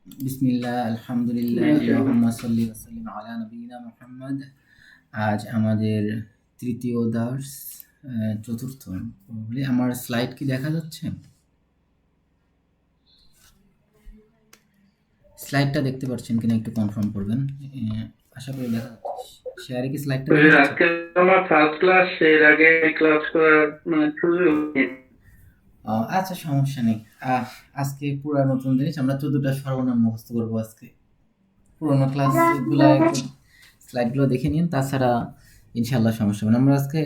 বিসমিল্লাহ আলহামদুলিল্লাহ আল্লাহুম্মা সাল্লি ওয়া সাল্লিম আলা নবিয়িনা মুহাম্মদ। আজ আমাদের তৃতীয় দার্স, চতুর্থ। আমার স্লাইড কি দেখা যাচ্ছে? স্লাইডটা দেখতে পাচ্ছেন কিনা একটু কনফার্ম করবেন। আশা করি দেখা যাচ্ছে। শেয়ারে কি স্লাইডটা দেখা যাচ্ছে? আজকে আমার ফার্স্ট ক্লাস, এর আগে ক্লাস করার সুযোগ নেই। আচ্ছা, সমস্যা নেই। আজকে পুরো নতুন জিনিস, আমরা 14টা সর্বনাম মুখস্থ করবো আজকে। পুরোনো ক্লাসগুলো স্লাইডগুলো দেখে নিন, তাছাড়া ইনশাল্লাহ সমস্যা হবে না। আমরা আজকে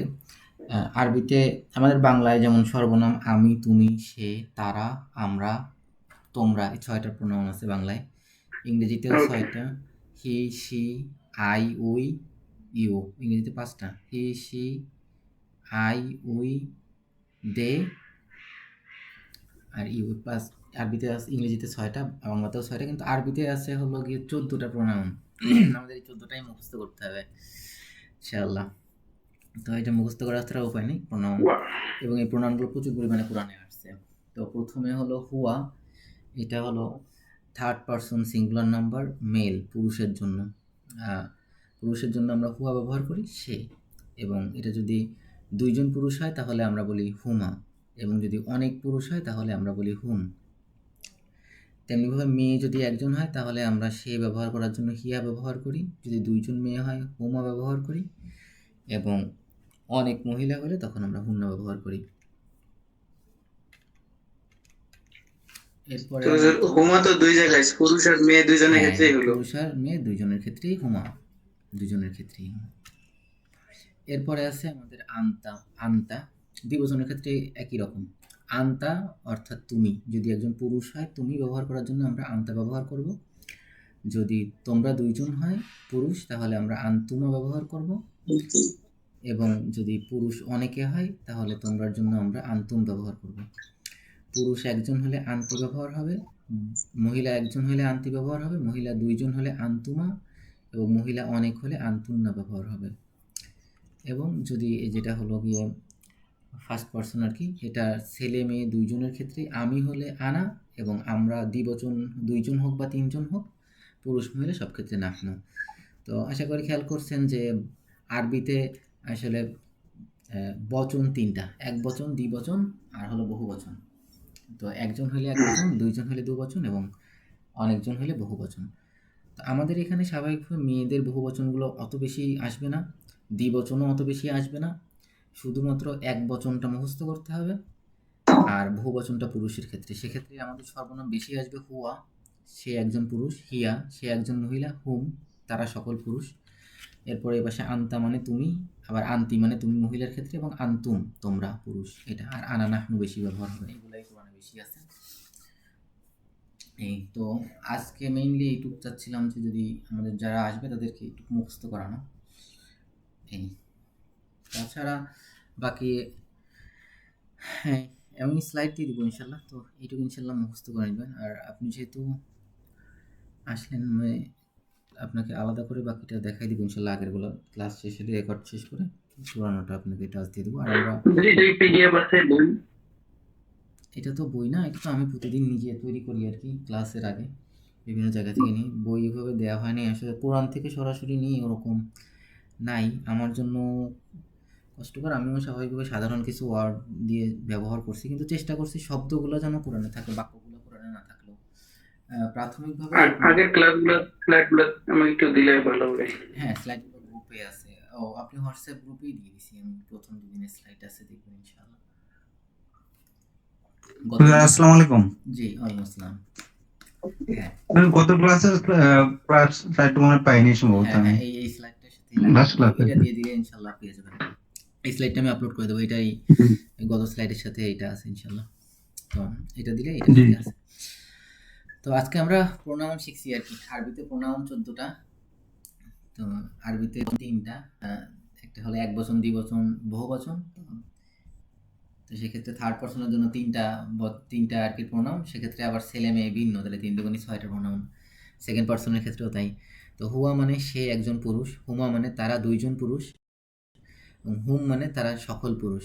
আরবিতে আমাদের বাংলায় যেমন সর্বনাম আমি, তুমি, সে, তারা, আমরা, তোমরা, এই 6টা প্রোনাউন আছে বাংলায়। ইংরেজিতেও 6টা, he, she, I, we, you. ইংরেজিতে 5টা, he, she, I, we, they are you. Plus আরবিতে আছে, ইংরেজিতে 6টা, বাংলাতেও 6টা, কিন্তু আরবিতে আছে হলো গিয়ে 14টা প্রোনাউন। আমাদের এই 14টাই মুখস্থ করতে হবে ইনশাআল্লাহ। তো এটা মুখস্থ করার ছাড়া উপায় নেই, প্রোনাউন। এবং এই প্রোনাউনগুলো প্রচুর পরিমাণে কোরআনে আসছে। তো প্রথমে হলো হুয়া, এটা হলো third person singular number, male, পুরুষের জন্য। পুরুষের জন্য আমরা হুয়া ব্যবহার করি, সে। এবং এটা যদি 2জন পুরুষ হয় তাহলে আমরা বলি হুমা, এবং যদি অনেক পুরুষ হয় তাহলে আমরা বলি হুম। তেমনিভাবে মেয়ে যদি 1জন হয় তাহলে আমরা সে ব্যবহার করার জন্য হিয়া ব্যবহার করি, যদি 2জন মেয়ে হয় হুমা ব্যবহার করি, এবং অনেক মহিলা হলে তখন আমরা হুন্না ব্যবহার করি। এরপরে হুমা তো দুই জায়গায়, পুরুষ আর মেয়ে দুইজনের ক্ষেত্রেই হলো। পুরুষ আর মেয়ে 2জনের ক্ষেত্রেই হুমা, 2জনের ক্ষেত্রেই হুমা। এরপরে আছে আমাদের আন্তা। আন্তা দ্বিবচনের ক্ষেত্রে একই রকম। আন্তা অর্থাৎ তুমি, যদি একজন পুরুষ হয় তুমি ব্যবহার করার জন্য আমরা আন্তা ব্যবহার করব। যদি তোমরা 2জন হয় পুরুষ তাহলে আমরা আন্তুমা ব্যবহার করব, এবং যদি পুরুষ অনেকে হয় তাহলে তোমরার জন্য আমরা আন্তুম ব্যবহার করব। পুরুষ 1জন হলে আন্তি ব্যবহার হবে, মহিলা 1জন হলে আন্তি ব্যবহার হবে, মহিলা 2জন হলে আন্তুমা, এবং মহিলা অনেক হলে আন্তুন্না ব্যবহার হবে। এবং যদি যেটা হলো গিয়ে ফার্স্ট পারসন আর কি, এটা ছেলে মেয়ে 2জনের ক্ষেত্রে আমি হলে আনা, এবং আমরা দ্বিবচন 2জন হোক বা 3জন হোক, পুরুষ মহিলা সব ক্ষেত্রে নাহনু। তো আশা করি খেয়াল করছেন যে আরবিতে আসলে বচন 3টা, এক বচন, দ্বিবচন আর হলো বহুবচন। তো 1জন হলে 1 বচন, 2জন হলে 2 বচন, এবং অনেকজন হলে বহুবচন। তো আমাদের এখানে স্বাভাবিকভাবে মেয়েদের বহুবচনগুলো অত বেশি আসবে না, দ্বিবচনও অত বেশি আসবে না, শুধুমাত্র 1 বচনটা মুখস্থ করতে হবে। আর বহুবচনটা পুরুষের ক্ষেত্রে, সেক্ষেত্রে আমাদের সর্বনাম বেশি আসবে হুয়া, সে 1জন পুরুষ, হিয়া সে 1জন মহিলা, হুম তারা সকল পুরুষ। এরপরে এ পাশে আন্তা মানে তুমি, আবার আন্তি মানে তুমি মহিলার ক্ষেত্রে, এবং আন্তুম তোমরা পুরুষ, এটা। আর আনা নাহনু বেশি ব্যবহার হবে, এগুলাই কোরআনে বেশি আছে। এই তো আজকে মেইনলি এইটুকু চাচ্ছিলাম যে যদি আমাদের যারা আসবে তাদেরকে এইটুকু মুখস্থ করানো। এই তাছাড়া বাকি, হ্যাঁ, আমি স্লাইড দিয়ে দেবো ইনশাল্লাহ। তো এইটুকু ইনশাল্লাহ মুখস্থ করে নেবেন। আর আপনি যেহেতু আসলেন, আপনাকে আলাদা করে বাকিটা দেখাই দিব ইনশাল্লাহ। আগেরগুলো ক্লাস শেষ হলে, রেকর্ড শেষ করে পুরানোটা আপনাকে টাচ দিয়ে দেবো। আর আমরা পিডিএফ আছে বই? এটা তো বই না, এটা তো আমি প্রতিদিন নিজে তৈরি করি আর কি, ক্লাসের আগে বিভিন্ন জায়গা থেকে নিই। বই এভাবে দেওয়া হয়নি আসলে, কোরআন থেকে সরাসরি নিই ওরকম নাই আমার জন্য কষ্টকর। আমিও স্বাভাবিকভাবে সাধারণ কিছু ওয়ার্ড দিয়ে ব্যবহার করছি, কিন্তু চেষ্টা করছি শব্দগুলো যেন কোরআনে থাকে, বাক্যগুলো কোরআনে না থাকলেও প্রাথমিকভাবে আগের ক্লাসগুলো স্লাইডগুলো আমাকে একটু দিলে ভালো হবে। হ্যাঁ, স্লাইডগুলো গ্রুপে আছে। ও, আপনি হোয়াটসঅ্যাপ গ্রুপেই দিয়ে দিছি আমি, প্রথম 2 দিনের স্লাইড আছে, দেখবেন ইনশাআল্লাহ। আসসালামু আলাইকুম। জি, ওয়ালাইকুম আসসালাম। হ্যাঁ গত ক্লাসের ক্লাস সাইট মনে হয় পাইনি সম্ভবত হ্যাঁ আমি। হ্যাঁ, এই স্লাইডটার সাথেই লাগে, লাস্ট ক্লাসে এটা দিয়ে দিলে ইনশাল্লাহ পেয়ে যাবেন। এই স্লাইডটা আমি আপলোড করে দেবো, এটাই গত স্লাইডের সাথে এটা আছে ইনশাল্লাহ। তো এটা দিলে এটার জি সাথে আছে। তো আজকে আমরা প্রোনাউন শিখছি আর কি। আরবিতে প্রোনাউন 14টা, তো আরবিতে 3টা। একটা হলো 1 বচন, দ্বিবচন, বহুবচন। তো সেক্ষেত্রে থার্ড পার্সনের জন্য 3টা আর কি প্রোনাউন। সেক্ষেত্রে আবার ছেলে মেয়ে ভিন্ন, তাহলে 3 দুগুণে 6টা প্রোনাউন। সেকেন্ড পার্সনের ক্ষেত্রেও তাই। তো হুয়া মানে সে 1জন পুরুষ, হুমা মানে তারা 2জন পুরুষ, এবং হুম মানে তারা সকল পুরুষ।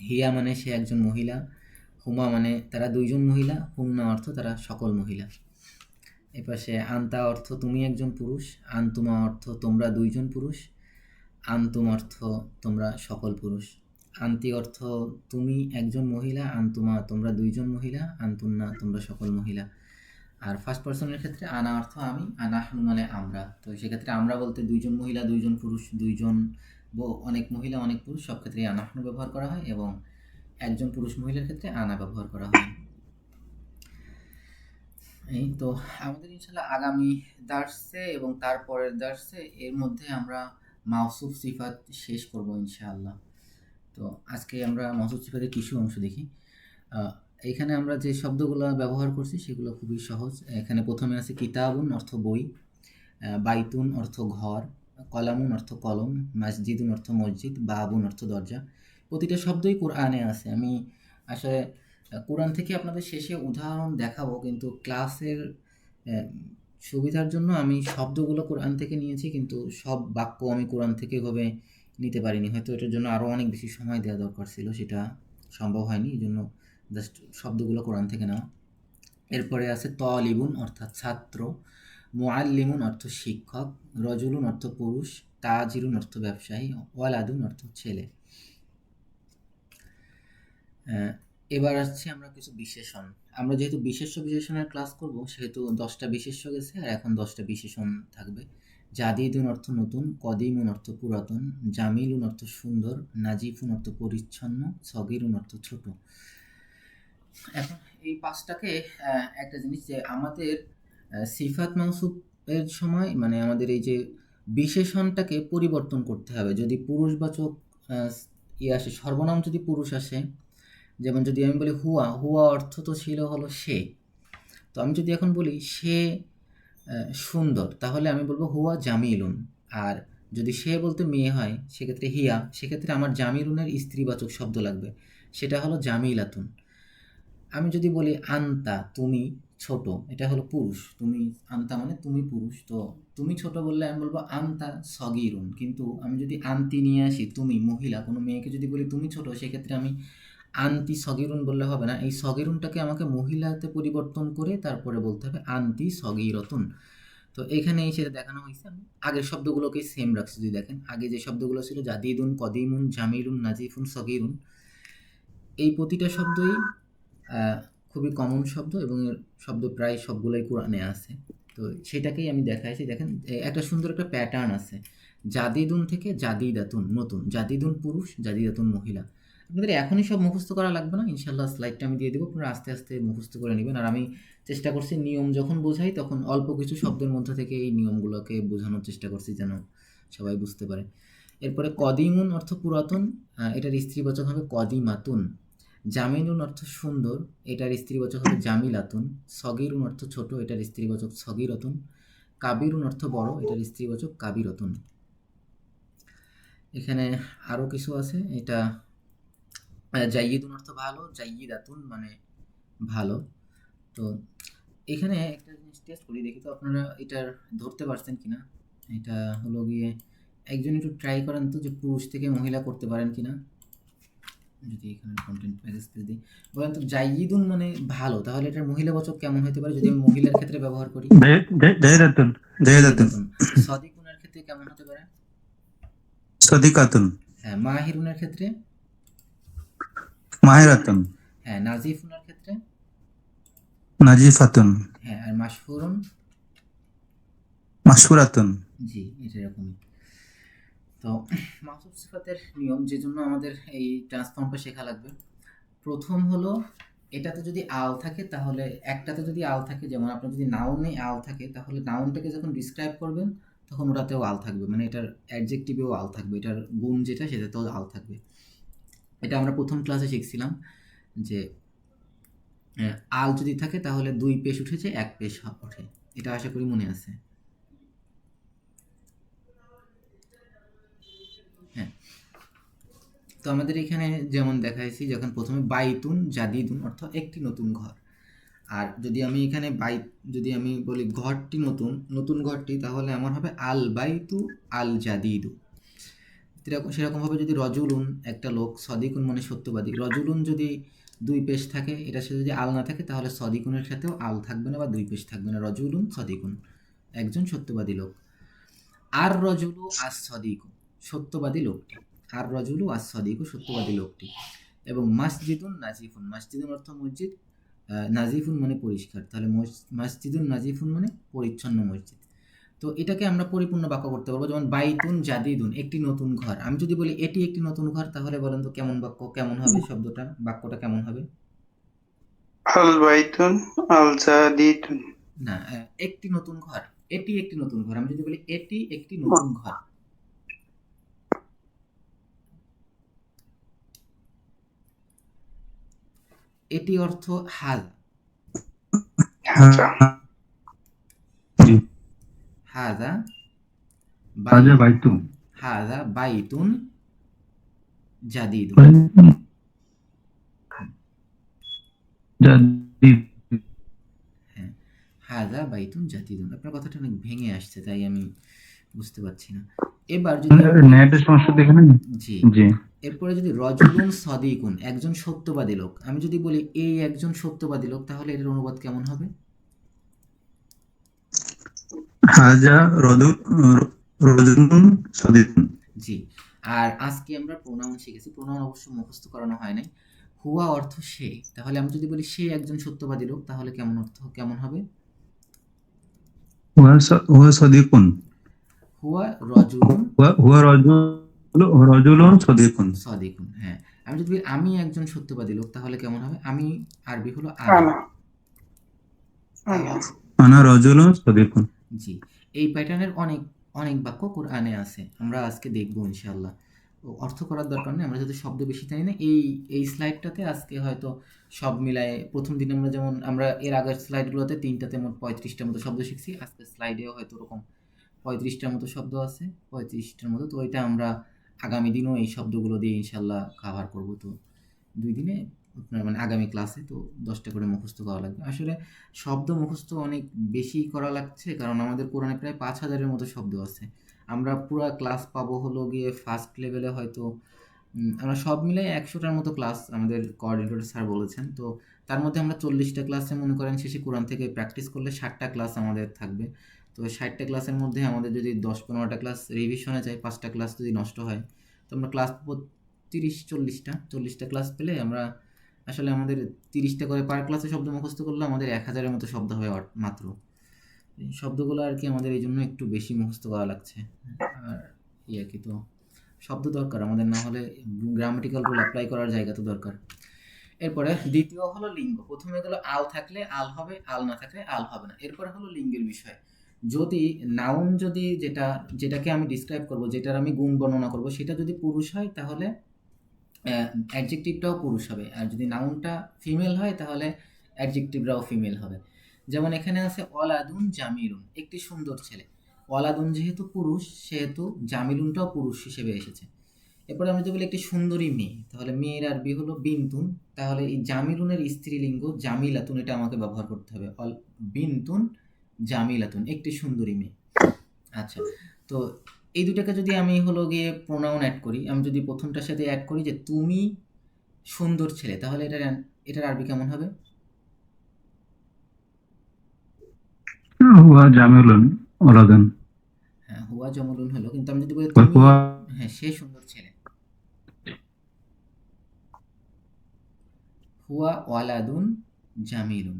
হিয়া মানে সে 1জন মহিলা, হুমা মানে তারা দুইজন মহিলা, হুমনা অর্থ তারা সকল মহিলা। এপাশে আন্তা অর্থ তুমি একজন পুরুষ, আন্তুমা অর্থ তোমরা দুইজন পুরুষ, আন্তুম অর্থ তোমরা সকল পুরুষ, আন্তি অর্থ তুমি একজন মহিলা, আন্তুমা তোমরা দুইজন মহিলা, আন্তুন্না তোমরা সকল মহিলা। আর ফার্স্ট পার্সনের ক্ষেত্রে আনা অর্থ আমি, আনাহনু মানে আমরা। তো সেক্ষেত্রে আমরা বলতে দুইজন মহিলা দুইজন পুরুষ, দুইজন অনেক মহিলা অনেক পুরুষ, সব ক্ষেত্রে আনাহনু ব্যবহার করা হয়, এবং একজন পুরুষ মহিলার ক্ষেত্রে আনা ব্যবহার করা হয়। এই তো আমাদের ইনশাল্লাহ আগামী দার্সে এবং তারপরের দার্সে এর মধ্যে আমরা মাওসুফ সিফাত শেষ করব ইনশাআল্লাহ। তো আজকে আমরা মাওসুফ সিফাতের কিছু অংশ দেখি। এইখানে আমরা যে শব্দগুলো ব্যবহার করছি সেগুলো খুবই সহজ। এখানে প্রথমে আছে কিতাবুন অর্থ বই, বাইতুন অর্থ ঘর, কলামুন অর্থ কলম, মসজিদুন অর্থ মসজিদ, বাবুন অর্থ দরজা। প্রতিটা শব্দই কোরআনে আছে। আমি আসলে কোরআন থেকে আপনাদের শেষে উদাহরণ দেখাবো, কিন্তু ক্লাসের সুবিধার জন্য আমি শব্দগুলো কোরআন থেকে নিয়েছি, কিন্তু সব বাক্য আমি কোরআন থেকে এভাবে নিতে পারিনি। হয়তো এটার জন্য আরও অনেক বেশি সময় দেওয়া দরকার ছিল, সেটা সম্ভব হয়নি, এই জন্য জাস্ট শব্দগুলো কোরআন থেকে নেওয়া। এরপরে আছে তলিবুন অর্থাৎ ছাত্র, মুআল্লিমুন অর্থ শিক্ষক, রজুলুন অর্থ পুরুষ, তাজিরুন অর্থ ব্যবসায়ী, ওয়ালাদুন অর্থ ছেলে। এবার আসছে আমরা কিছু বিশেষণ। আমরা যেহেতু বিশেষণের ক্লাস করব, সেহেতু 10টা বিশেষ্য গেছে, আর এখন 10টা বিশেষণ থাকবে। জাদিদুন অর্থ নতুন, কদিমুন অর্থ পুরাতন, জামিলুন অর্থ সুন্দর, নাজিফুন অর্থ পরিচ্ছন্ন, সগিরুন অর্থ ছোট। এখন এই পাঁচটাকে একটা জিনিস, যে আমাদের সিফাত মাউসুফের সময় মানে আমাদের এই যে বিশেষণটাকে পরিবর্তন করতে হবে। যদি পুরুষবাচক আসে, সর্বনাম যদি পুরুষ আসে, যেমন যদি আমি বলি হুয়া, হুয়া অর্থ তো ছিল হলো সে। তো আমি যদি এখন বলি সে সুন্দর, তাহলে আমি বলবো হুয়া জামিলুন। আর যদি সে বলতে মেয়ে হয়, সেক্ষেত্রে হিয়া, সেক্ষেত্রে আমার জামিলুনের স্ত্রীবাচক শব্দ লাগবে, সেটা হলো জামিলাতুন। আমি যদি বলি আন্তা তুমি ছোট, এটা হলো পুরুষ, তুমি আন্তা মানে তুমি পুরুষ, তো তুমি ছোট বললে আমি বলবো আন্তা সগিরুন। কিন্তু আমি যদি আন্তি নিয়ে আসি, তুমি মহিলা, কোনো মেয়েকে যদি বলি তুমি ছোট, সেক্ষেত্রে আমি আন্তি সগিরুন বললে হবে না, এই সগিরুনটাকে আমাকে মহিলাতে পরিবর্তন করে তারপরে বলতে হবে আন্তি সগিরতুন। তো এখানে সেটা দেখানো হয়েছে। আমি আগের শব্দগুলোকে সেম রাখছি। যদি দেখেন আগে যে শব্দগুলো ছিল জাদিদুন, কদিমুন, জামিলুন, নাজিফুন, সগিরুন, এই প্রতিটা শব্দই খুবই কমন শব্দ, এবং এর শব্দ প্রায় সবগুলোই কোরআনে আছে। তো সেটাকেই আমি দেখাইছি। দেখেন একটা সুন্দর একটা প্যাটার্ন আছে, জাদিদুন থেকে জাদিদাতুন নতুন, জাদিদুন পুরুষ, জাদিদাতুন মহিলা। আপনাদের এখনই সব মুখস্থ করা লাগবে না, ইনশাল্লাহ স্লাইডটা আমি দিয়ে দেবো, আপনারা আস্তে আস্তে মুখস্থ করে নেবেন। আর আমি চেষ্টা করছি নিয়ম যখন বোঝাই তখন অল্প কিছু শব্দের মধ্যে থেকে এই নিয়মগুলোকে বোঝানোর চেষ্টা করছি, যেন সবাই বুঝতে পারে। এরপরে কদিমুন অর্থ পুরাতন, এটার স্ত্রীবাচক হবে কদিমাতুন। জামিলুন অর্থ সুন্দর, এটার স্ত্রীবাচক হবে জামিলাতুন। সগিরুন অর্থ ছোট, এটার স্ত্রীবাচক সগিরতুন। কাবিরুন অর্থ বড়, এটার স্ত্রীবাচক কাবিরতুন। এখানে আরও কিছু আছে। এটা জাইয়িদুন অর্থ ভালো, জাইয়িদাতুন মানে ভালো। তো এখানে একটা জিনিস টেস্ট করি, দেখি তো আপনারা এটার ধরতে পারছেন কিনা। এটা হলো গিয়ে একজন একটু ট্রাই করেন তো, যে পুরুষ থেকে মহিলা করতে পারেন কিনা। যদি এখানে কন্টেন্ট প্যাকেজ দিই, বলেন তো জাইয়িদুন মানে ভালো, তাহলে এটার মহিলাবাচক কেমন হতে পারে যদি আমি মহিলার ক্ষেত্রে ব্যবহার করি? জাহিদাতুন। জাহিদাতুন। সদিকুনের ক্ষেত্রে কেমন হতে পারে? সদিকাতুন। হ্যাঁ। মাহিরুনের ক্ষেত্রে? মাহিরাতুন। হ্যাঁ। নাজিফুনের ক্ষেত্রে? নাজিফাতুন। হ্যাঁ। আর মাশহুরুন? মাশহুরাতুন। জি, এটা এরকমই। তো মাওসুফ সিফাতের নিয়ম, যে জন্য আমাদের এই ট্রান্সফর্মটা শেখা লাগবে। প্রথম হলো, এটাতে যদি আল থাকে, তাহলে একটাতে যদি আল থাকে, যেমন আপনার যদি নাউনে আল থাকে, তাহলে নাউনটাকে যখন ডিসক্রাইব করবেন তখন ওটাতেও আল থাকবে, মানে এটার অ্যাডজেক্টিভেও আল থাকবে, এটার গুণ যেটা সেটাতেও আল থাকবে। এটা আমরা প্রথম ক্লাসে শিখছিলাম, যে আল যদি থাকে তাহলে 2 পেশ উঠেছে 1 পেশ ওঠে, এটা আশা করি মনে আছে। হ্যাঁ। তো আমাদের এখানে যেমন দেখাইছি, যখন প্রথমে বাইতুন জাদিদুন অর্থ একটি নতুন ঘর। আর যদি আমি এখানে যদি আমি বলি ঘরটি নতুন, নতুন ঘরটি, তাহলে আমার হবে আল বাইতু আল জাদিদু। সেরকমভাবে যদি রজুলুন একটা লোক, সদিকুন মানে সত্যবাদী, রজুলুন যদি দুই পেশ থাকে, এটার সাথে যদি আল না থাকে তাহলে সদিকুনের সাথেও আল থাকবে না বা দুই পেশ থাকবে না। রজুলুন সদিকুন, একজন সত্যবাদী লোক। আর রজুলু আস সদিকু, সত্যবাদী লোকটি। আর রজুলু আস সদিকু, সত্যবাদী লোকটি। এবং মাসজিদুন নাজিফুন, মাসজিদুন অর্থ মসজিদ, নাজিফুন মানে পরিষ্কার, তাহলে মসজিদুন নাজিফুন মানে পরিচ্ছন্ন মসজিদ। তো এটাকে আমরা পরিপূর্ণ বাক্য করতে পারবো, যেমন বাইতুন জাদিদুন, একটি নতুন ঘর। আমি যদি বলি এটি একটি নতুন ঘর, তাহলে বলেন তো কেমন বাক্য, কেমন হবে শব্দটা, বাক্যটা কেমন হবে? আল বাইতুন আল জাদিদুন। না, একটি নতুন ঘর, এটি একটি নতুন ঘর। আমি যদি বলি এটি একটি নতুন ঘর, এটি অর্থ হাজা, আচ্ছা, জি হাজা হাজা বাইতুন হাজা বাইতুন জাদিদুন। জাদিদ। হ্যাঁ, হাজা বাইতুন জাদিদুন। আপনার কথাটা অনেক ভেঙে আসছে, তাই আমি বুঝতে পারছি না। এবার যদি নেটের সমস্যা দেখে না। জি, জি এরপরে যদি রজুলুন সদিকুন, একজন সত্যবাদী লোক। আমি যদি বলি এই একজন সত্যবাদী লোক, তাহলে এর অনুবাদ কেমন হবে? হাজা রজুলুন সাদিকুন। জি। আর আজকে আমরা প্রোনাউন শিখেছি, প্রোনাউন অবশ্য মুখস্থ করানো হয় নাই। হুয়া অর্থ সে, তাহলে আমি যদি বলি সে একজন সত্যবাদী লোক, তাহলে কেমন অর্থ, কেমন হবে? হুয়া সাদিকুন। হুয়া রজুলুন হুয়া রজুলুন সাদিকুন। সদিকুন। হ্যাঁ, আমি যদি বলি আমি একজন সত্যবাদী লোক, তাহলে কেমন হবে? আমি আরবি হলো আনা। আনা আনা। আনা রজুলুন সাদিকুন। জি, এই প্যাটার্নের অনেক অনেক বাক্য কোরআনে আছে, আমরা আজকে দেখবো ইনশাআল্লাহ। অর্থ করার দরকার নেই, আমরা যদি শব্দ বেশি জানি না। এই স্লাইডটাতে আজকে হয়তো সব মিলায়ে প্রথম দিন আমরা যেমন আমরা এর আগের স্লাইডগুলোতে ৩টাতে মোট ৩৫টার মতো শব্দ শিখছি, আজকের স্লাইডেও হয়তো ওরকম ৩৫টার মতো শব্দ আছে, ৩৫টার মতো। তো এটা আমরা আগামী দিনও এই শব্দগুলো দিয়ে ইনশাআল্লাহ কাভার করব। তো ২ দিনে আপনার মানে আগামী ক্লাসে তো ১০টা করে মুখস্থ করা লাগবে। আসলে শব্দ মুখস্থ অনেক বেশি করা লাগছে, কারণ আমাদের কোরআনে প্রায় ৫,০০০-এর মতো শব্দ আছে। আমরা পুরা ক্লাস পাবো হলো গিয়ে ফার্স্ট লেভেলে হয়তো আমরা সব মিলাই ১০০টার মতো ক্লাস আমাদের কোঅর্ডিনেটর স্যার বলেছেন। তো তার মধ্যে আমরা ৪০টা ক্লাসে মনে করেন শেষে কোরআন থেকে প্র্যাকটিস করলে ৬০টা ক্লাস আমাদের থাকবে। তো ৬০টা ক্লাসের মধ্যে আমাদের যদি ১০-১৫টা ক্লাস রিভিশনে যায়, ৫টা ক্লাস যদি নষ্ট হয়, তো আমরা ক্লাস পাবো ৩০-৪০টা ক্লাস পেলে আমরা আসলে আমাদের ৩০টা করে পার ক্লাসে শব্দ মুখস্থ করলে আমাদের ১,০০০-এর মতো শব্দ হবে মাত্র। এই শব্দগুলো আর কি আমাদের এই জন্য একটু বেশি মুখস্থ করা লাগছে। আর আর কি, তো শব্দ দরকার আমাদের, না হলে গ্রামাটিক্যাল রুল অ্যাপ্লাই করার জায়গা তো দরকার। এরপরে দ্বিতীয় হলো লিঙ্গ। প্রথমে গেল আল থাকলে আল হবে, আল না থাকলে আল হবে না। এরপরে হলো লিঙ্গের বিষয়। যদি নাউন যদি যেটাকে আমি ডিসক্রাইব করব, যেটার আমি গুণ বর্ণনা করব, সেটা যদি পুরুষ হয় তাহলে অ্যাডজেক্টিভটাও পুরুষ হবে, আর যদি নাউনটা ফিমেল হয় তাহলে অ্যাডজেক্টিভটাও ফিমেল হবে। যেমন এখানে আছে ওয়ালাদুন জামিলুন, একটি সুন্দর ছেলে। ওয়ালাদুন যেহেতু পুরুষ, সেহেতু জামিলুনটাও পুরুষ হিসেবে এসেছে। এরপরে আমি যদি বলি একটি সুন্দরী মেয়ে, তাহলে মেয়ের আরবি হলো বিনতুন, তাহলে এই জামিলুনের স্ত্রীলিঙ্গ জামিলাতুন, এটা আমাকে ব্যবহার করতে হবে। বিনতুন জামিলাতুন, একটি সুন্দরী মেয়ে। আচ্ছা, তো এই দুটাকে যদি আমি হলো গিয়ে প্রোনাউন অ্যাড করি, আমি যদি প্রথমটার সাথে অ্যাড করি যে তুমি সুন্দর ছেলে, তাহলে এটার আরবি কেমন হবে? হুয়া জামিলুন ওলাদান। হ্যাঁ, হুয়া জমলুন হলো, কিন্তু আমি যদি বলি তুমি, হুয়া হ্যাঁ সে সুন্দর ছেলে, হুয়া ওয়ালাদুন জামিলুন।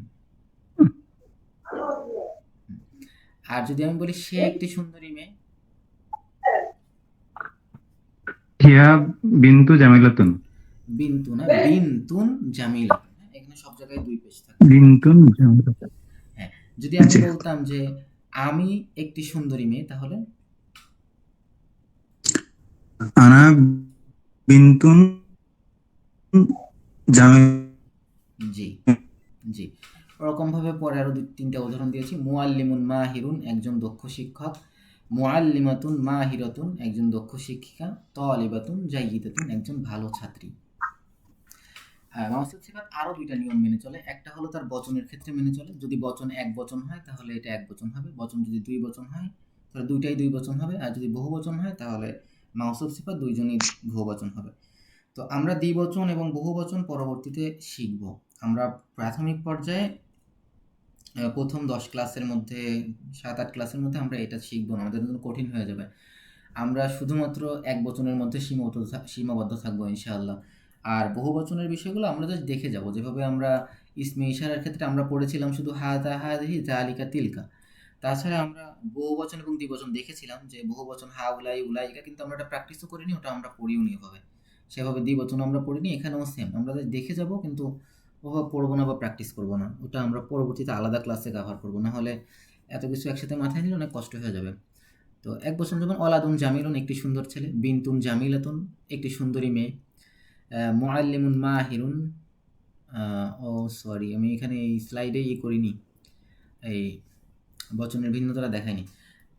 আর যদি আমি বলি সে একটি সুন্দরী মেয়ে, হিয়া বিন্তু জামিলাতুন। বিন্তু না, বিন্তুন জামিলাতুন। হ্যাঁ, এখানে সব জায়গায় দুই পেশ থাকে। বিন্তুন জামিলাতুন। হ্যাঁ, যদি আমি জি। বলতাম যে আমি একটি সুন্দরী মেয়ে, তাহলে আনা বিন্তুন জামিল। জি জি, ওরকমভাবে পরে আরো ২-৩টা উদাহরণ দিয়েছি। মুআল্লিমুন মাহিরুন, একজন দক্ষ শিক্ষক। মুআল্লিমাতুন মাহিরাতুন, একজন দক্ষ শিক্ষিকা। তালিবাতুন জাইয়িদাতুন, একজন ভালো ছাত্রী। মাউসুল সিফাত আরো ২টা নিয়ম মেনে চলে। একটা হলো তার বচনের ক্ষেত্রে মেনে চলে, যদি বচন এক বচন হয় তাহলে এটা এক বচন হবে, বচন যদি দুই বচন হয় তাহলে দুইটাই দুই বচন হবে, আর যদি বহু বচন হয় তাহলে মাউসুল সিফাত দুইজনই বহুবচন হবে। তো আমরা দ্বিবচন এবং বহুবচন পরবর্তীতে শিখব। আমরা প্রাথমিক পর্যায়ে প্রথম 10 ক্লাসের মধ্যে 7-8 ক্লাসের মধ্যে আমরা এটা শিখবো না, আমাদের জন্য কঠিন হয়ে যাবে। আমরা শুধুমাত্র এক বচনের মধ্যে সীমাবদ্ধ থাকবো ইনশাআল্লাহ। আর বহুবচনের বিষয়গুলো আমরা জাস্ট দেখে যাব, যেভাবে আমরা ইসমে ইশারার ক্ষেত্রে আমরা পড়েছিলাম শুধু হাযা, হাযিহি, যালিকা, তিলকা। তাছাড়া আমরা বহুবচন এবং দ্বিবচন দেখেছিলাম যে বহুবচন হাউলাই, উলাইকা, কিন্তু আমরা এটা প্র্যাকটিসও করিনি, ওটা আমরা পড়িও নি এভাবে। সেভাবে দ্বিবচন আমরা পড়িনি, এখানেও সেম। আমরা জাস্ট দেখে যাব, কিন্তু ওভাবে পড়বো না বা প্র্যাকটিস করবো না। ওটা আমরা পরবর্তীতে আলাদা ক্লাসে কভার করবো, না হলে এত কিছু একসাথে মাথায় নিলে অনেক কষ্ট হয়ে যাবে। তো এক বচন যেমন অলাদুন জামিলুন, একটি সুন্দর ছেলে। বিনতুন জামিলাতুন, একটি সুন্দরী মেয়ে। মুআল্লিমুন মাহিরুন, ও সরি, আমি এখানে এই স্লাইডে করিনি, এই বচনের ভিন্নতাটা দেখাইনি।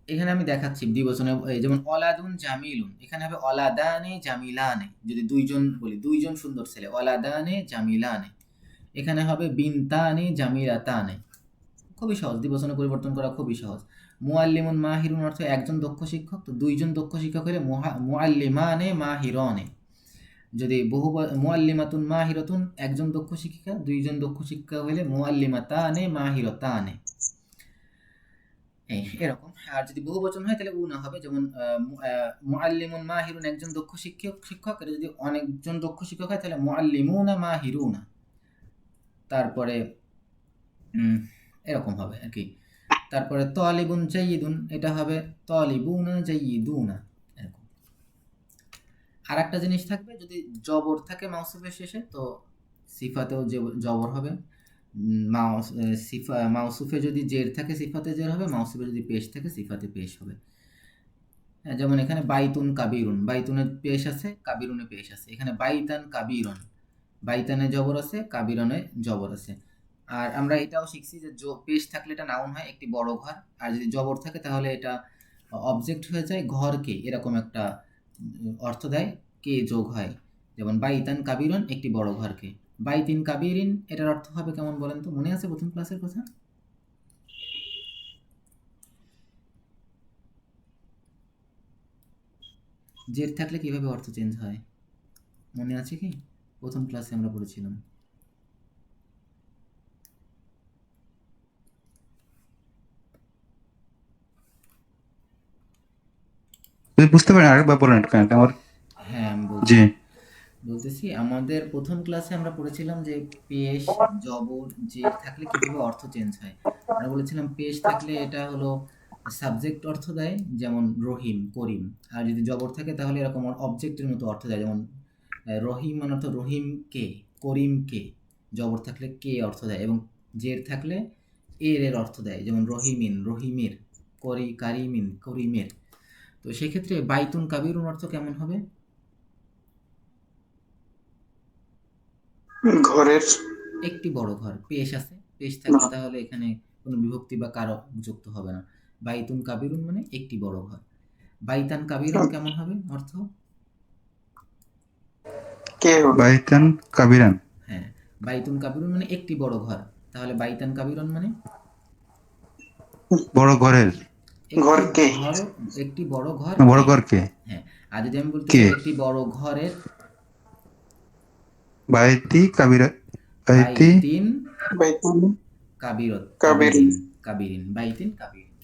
এখানে আমি দেখাচ্ছি দ্বিবচনে, যেমন অলাদুন জামিলুন, এখানে হবে অলাদানে জামিলানে। যদি দুইজন বলি, দুইজন সুন্দর ছেলে, অলাদানে জামিলানে। এখানে হবে বিনতানে জামিলাতানে। খুবই সহজ, দ্বিবচনে পরিবর্তন করা খুবই সহজ। মুআল্লিমুন মাহিরুন অর্থ একজন দক্ষ শিক্ষক, তো দুইজন দক্ষ শিক্ষক হলে মুআল্লিমানে মাহিরানে। যদি মুআল্লিমাতুন মাহিরাতুন, একজন দক্ষ শিক্ষিকা, দুইজন দক্ষ শিক্ষিকা হলে মুআল্লিমাতানে মাহিরাতানে, এরকম। আর যদি বহুবচন হয় তাহলে উনা হবে, যেমন মুআল্লিমুন মাহিরুন, একজন দক্ষ শিক্ষক। এটা যদি অনেকজন দক্ষ শিক্ষক হয় তাহলে মুআল্লিমুনা মাহিরুনা। তারপরে এরকম হবে আর কি। তারপরে তালিবুন জাইয়িদুন, এটা হবে তালিবুনা জাইয়িদুনা, এরকম। আর একটা জিনিস থাকবে, যদি জবর থাকে মাউসুফের শেষে, তো সিফাতেও যে জবর হবে। মাউসুফে যদি জের থাকে সিফাতে জের হবে, মাউসুফে যদি পেশ থাকে সিফাতে পেশ হবে। যেমন এখানে বাইতুন কাবিরুন, বাইতুনে পেশ আছে, কাবিরুনে পেশ আছে। এখানে বাইতান কাবিরন, বাইতানে জবর আছে, কাবিরনে জবর আছে। আর আমরা এটাও শিখছি যে পেশ থাকলে এটা নাউন হয়, একটি বড় ঘর। আর যদি জবর থাকে তাহলে এটা অবজেক্ট হয়ে যায়, ঘরকে, এরকম একটা অর্থ দেয়, কে যোগ হয়। যেমন বাইতান কাবিরন, একটি বড় ঘরকে। বাইতিন কাবিরিন, এটার অর্থ হবে কেমন বলেন তো? মনে আছে প্রথম ক্লাসের কথা? জের থাকলে কিভাবে অর্থ চেঞ্জ হয় মনে আছে কি? প্রথম ক্লাসে আমরা পড়েছিলাম। তুই বুঝতে পারেন আরেকবার বলেন কেন আমার। হ্যাঁ, আমি জি বলতেছি, আমাদের প্রথম ক্লাসে আমরা পড়েছিলাম যে পেশ, জবর, জের থাকলে কিভাবে অর্থ চেঞ্জ হয়। আমরা বলেছিলাম পেশ থাকলে এটা হলো সাবজেক্ট অর্থ দেয়, যেমন রহিম, করিম। আর যদি জবর থাকে তাহলে এরকম অবজেক্টের মতো অর্থ দেয়, যেমন রহিম মানে অর্থ রহিম কে, করিম কে। জবর থাকলে কে অর্থ দেয়, এবং জের থাকলে এর অর্থ দেয়, যেমন রহিমিন, রহিমের, কারিমিন, করিমের। তো সেক্ষেত্রে বাইতুন কাবিরুন অর্থ কেমন হবে? ঘরের একটি বড় ঘর। পেশ আছে, পেশ থাকলে তাহলে এখানে কোনো বিভক্তি বা কারক যুক্ত হবে না। বাইতুন কাবিরুন মানে একটি বড় ঘর। বাইতান কাবিরুন কেমন হবে অর্থ? কে হবে? বাইতান কাবিরান, হ্যাঁ, বাইতুন কাবিরুন মানে একটি বড় ঘর, তাহলে বাইতান কাবিরুন মানে বড় ঘরের, ঘর কে? একটি বড় ঘর। বড় ঘর কে? হ্যাঁ, আর যদি আমি বলতে কে? চাই একটি বড় ঘরের, বাইতি কাবিরা, বাইতি বাইতিন বাইতুন কাবিরত, কাবিরিন। কাবিরিন, বাইতিন কাবিরিন।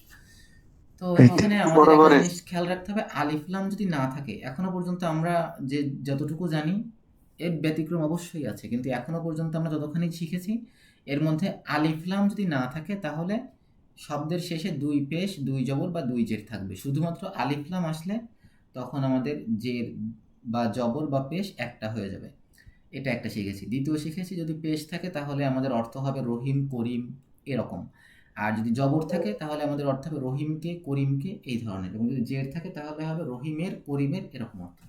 তো বাইতি। এখানে আমাদের বড় একটা ঘরে। জিনিস খেয়াল রাখতে হবে, আলিফ লাম যদি না থাকে, এখনো পর্যন্ত আমরা যে যতটুকু জানি, এর ব্যতিক্রম অবশ্যই আছে, কিন্তু এখনো পর্যন্ত আমরা যতখানি শিখেছি এর মধ্যে আলিফ লাম যদি না থাকে তাহলে শব্দের শেষে দুই পেশ, দুই জবর বা দুই জের থাকবে। শুধুমাত্র আলিফ লাম আসলে তখন আমাদের জের বা জবর বা পেশ একটা হয়ে যাবে। এটা একটা শিখেছি। দ্বিতীয় শিখেছি, যদি পেশ থাকে তাহলে আমাদের অর্থ হবে রহিম, করিম, এরকম। আর যদি জবর থাকে তাহলে আমাদের অর্থ হবে রহিমকে, করিমকে, এই ধরনের। এবং যদি জের থাকে তাহলে হবে রহিমের, করিমের, এরকম অর্থ।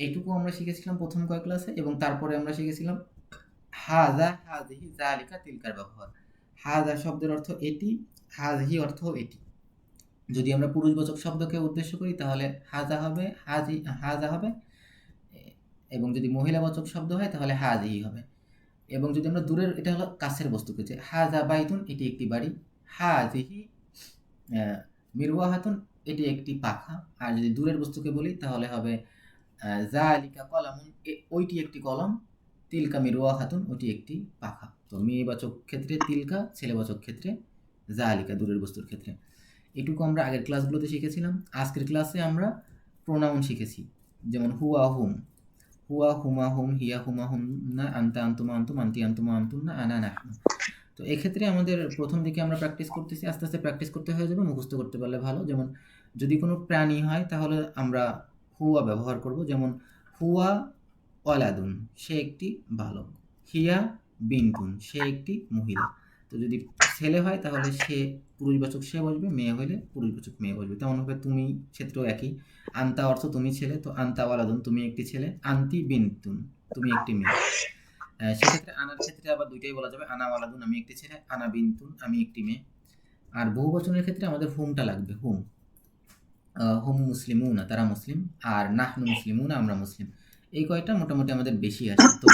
এইটুকু আমরা শিখেছিলাম প্রথম কয়েক ক্লাসে। এবং তারপরে আমরা শিখেছিলাম হাজা, হাজিহি, জালিকা, তিলকার ব্যবহার। হাজা শব্দের অর্থ এটি, হাজিহি অর্থ এটি। যদি আমরা পুরুষবাচক শব্দকে উদ্দেশ্য করি তাহলে হাজা হবে, হাজা হবে। এবং যদি মহিলাবাচক শব্দ হয় তাহলে হাজিহি হবে। এবং যদি আমরা দূরের, এটা হলো কাছের বস্তুকে, যে হাজা বাইতুন, এটি একটি বাড়ি। হাজিহি মিরওয়াহাতুন, এটি একটি পাখা। আর যদি দূরের বস্তুকে বলি তাহলে হবে জালিকা কলামুন, ওইটি একটি কলম, তিলকা মিরওয়াহাতুন, ওটি একটি পাখা। তো মেয়েবাচক ক্ষেত্রে তিলকা, ছেলেবাচক ক্ষেত্রে জালিকা, দূরের বস্তুর ক্ষেত্রে। এটুকু আমরা আগের ক্লাসগুলোতে শিখেছিলাম। আজকের ক্লাসে আমরা প্রোনাউন শিখেছি, যেমন হুয়া হুম, হুয়া হুমা হুম, হিয়া হুমা হুম না, আন্তা আন্তুমা আন্তুম, আন্তি আন্তুমা আন্তুম না, আনা নাহনু। তো এক্ষেত্রে আমাদের প্রথম দিকে আমরা প্র্যাকটিস করতেছি, আস্তে আস্তে প্র্যাকটিস করতে হয়ে যাবে, মুখস্থ করতে পারলে ভালো। যেমন যদি কোনো প্রাণী হয় তাহলে আমরা হুয়া ব্যবহার করব, যেমন হুয়া ওয়ালাদুন, সে একটি বালক, হিয়া বিনতুন, সে একটি মহিলা। তো যদি ছেলে হয় তাহলে সে পুরুষবাচক সে বসবে, মেয়ে হলে পুরুষবাচক মেয়ে বসবে। তেমনভাবে তুমি ক্ষেত্রেও একই, আন্তা অর্থ তুমি ছেলে, তো আন্তা ওয়ালাদুন, তুমি একটি ছেলে, আন্তি বিনতুন, তুমি একটি মেয়ে। সেক্ষেত্রে আনার ক্ষেত্রে আবার দুইটাই বলা যাবে, আনা ওয়ালাদুন, আমি একটি ছেলে, আনা বিনতুন, আমি একটি মেয়ে। আর বহুবচনের ক্ষেত্রে আমাদের হুমটা লাগবে, হুম, হুম মুসলিমুনা, তারা মুসলিম, আর নাহনু মুসলিমুনা, আমরা মুসলিম। এই কয়টা মোটামুটি আমাদের বেশি আসে। তো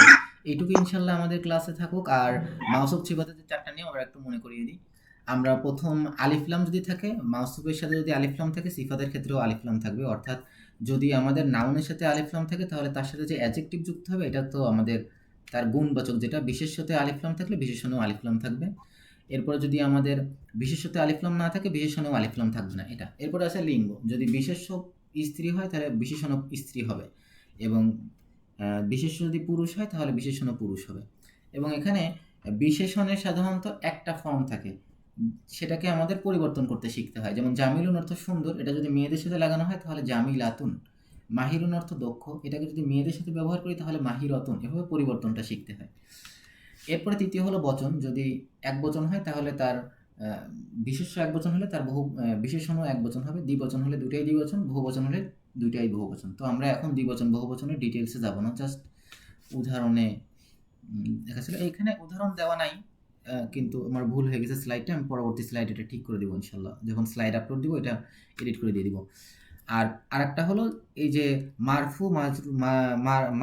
এইটুকু ইনশাল্লাহ আমাদের ক্লাসে থাকুক। আর মাউসুফ সিফাতের যে চারটা নিয়ে আমরা একটু মনে করিয়ে দিই। আমরা প্রথম আলিফলাম যদি থাকে, মাউসুফের সাথে যদি আলিফলাম থাকে, সিফাতের ক্ষেত্রেও আলিফলাম থাকবে। অর্থাৎ যদি আমাদের নাউনের সাথে আলিফলাম থাকে তাহলে তার সাথে যে অ্যাডজেক্টিভ যুক্ত হবে এটা তো আমাদের তার গুণবাচক, যেটা বিশেষ্যতে আলিফলাম থাকলে বিশেষণেও আলিফলাম থাকবে। এরপরে যদি আমাদের বিশেষ্যতে আলিফলাম না থাকে, বিশেষণেও আলিফলাম থাকবে না, এটা। এরপরে আছে লিঙ্গ, যদি বিশেষ্য স্ত্রী হয় তাহলে বিশেষণ স্ত্রী হবে, এবং বিশেষ্য যদি পুরুষ হয় তাহলে বিশেষণ পুরুষ হবে। এবং এখানে বিশেষণের সাধারণত একটা ফর্ম থাকে, সেটাকে আমাদের পরিবর্তন করতে শিখতে হয়। যেমন জামিলুন অর্থ সুন্দর, এটা যদি মেয়েদের সাথে লাগানো হয় তাহলে জামিলাতুন। মাহিরুন অর্থ দক্ষ, এটাকে যদি মেয়েদের সাথে ব্যবহার করি তাহলে মাহিরতুন। এভাবে পরিবর্তনটা শিখতে হয়। এরপরে তৃতীয় হলো বচন, যদি এক বচন হয় তাহলে তার বিশেষ্য এক বচন হলে তার বিশেষণও এক বচন হবে, দ্বিবচন হলে দুটাই দ্বিবচন, বহুবচন হলে দুইটাই বহুবচন। তো আমরা এখন দ্বিবচন বহুবচনের ডিটেলসে যাব না, জাস্ট উদাহরণে দেখাচ্ছিল। এইখানে উদাহরণ দেওয়া নাই, কিন্তু আমার ভুল হয়ে গেছে স্লাইডটা, আমি পরবর্তী স্লাইড এটা ঠিক করে দেবো ইনশাল্লাহ, যখন স্লাইড আপলোড দিব এটা এডিট করে দিয়ে দিব। আর আরেকটা হলো এই যে মারফু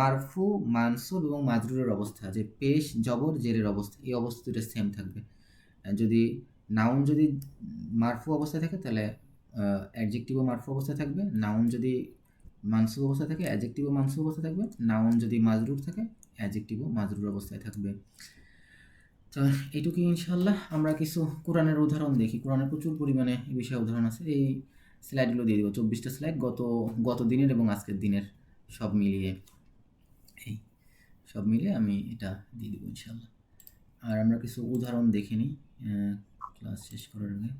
মারফু মানসুব এবং মাজরুরের অবস্থা, যে পেশ জবর জেরের অবস্থা, এই অবস্থা দুটো সেম থাকবে। যদি নাউন যদি মারফু অবস্থায় থাকে তাহলে অ্যাডজেক্টিভও মারফু অবস্থায় থাকবে, নাউন যদি মানসুব অবস্থায় থাকে অ্যাডজেক্টিভও মানসুব অবস্থায় থাকবে, নাউন যদি মাজরুর থাকে অ্যাডজেক্টিভও মাজরুর অবস্থায় থাকবে। তো এইটুকু ইনশাল্লাহ। আমরা কিছু কোরআনের উদাহরণ দেখি, কোরআনের প্রচুর পরিমাণে এই বিষয়ে উদাহরণ আছে। এই স্লাইডগুলো দিয়ে দিব, 24টা স্লাইড, গত দিনের এবং আজকের দিনের সব মিলিয়ে, এই সব মিলিয়ে আমি এটা দিয়ে দিব ইনশাল্লাহ। আর আমরা কিছু উদাহরণ দেখে নিই ক্লাস শেষ করার আগে।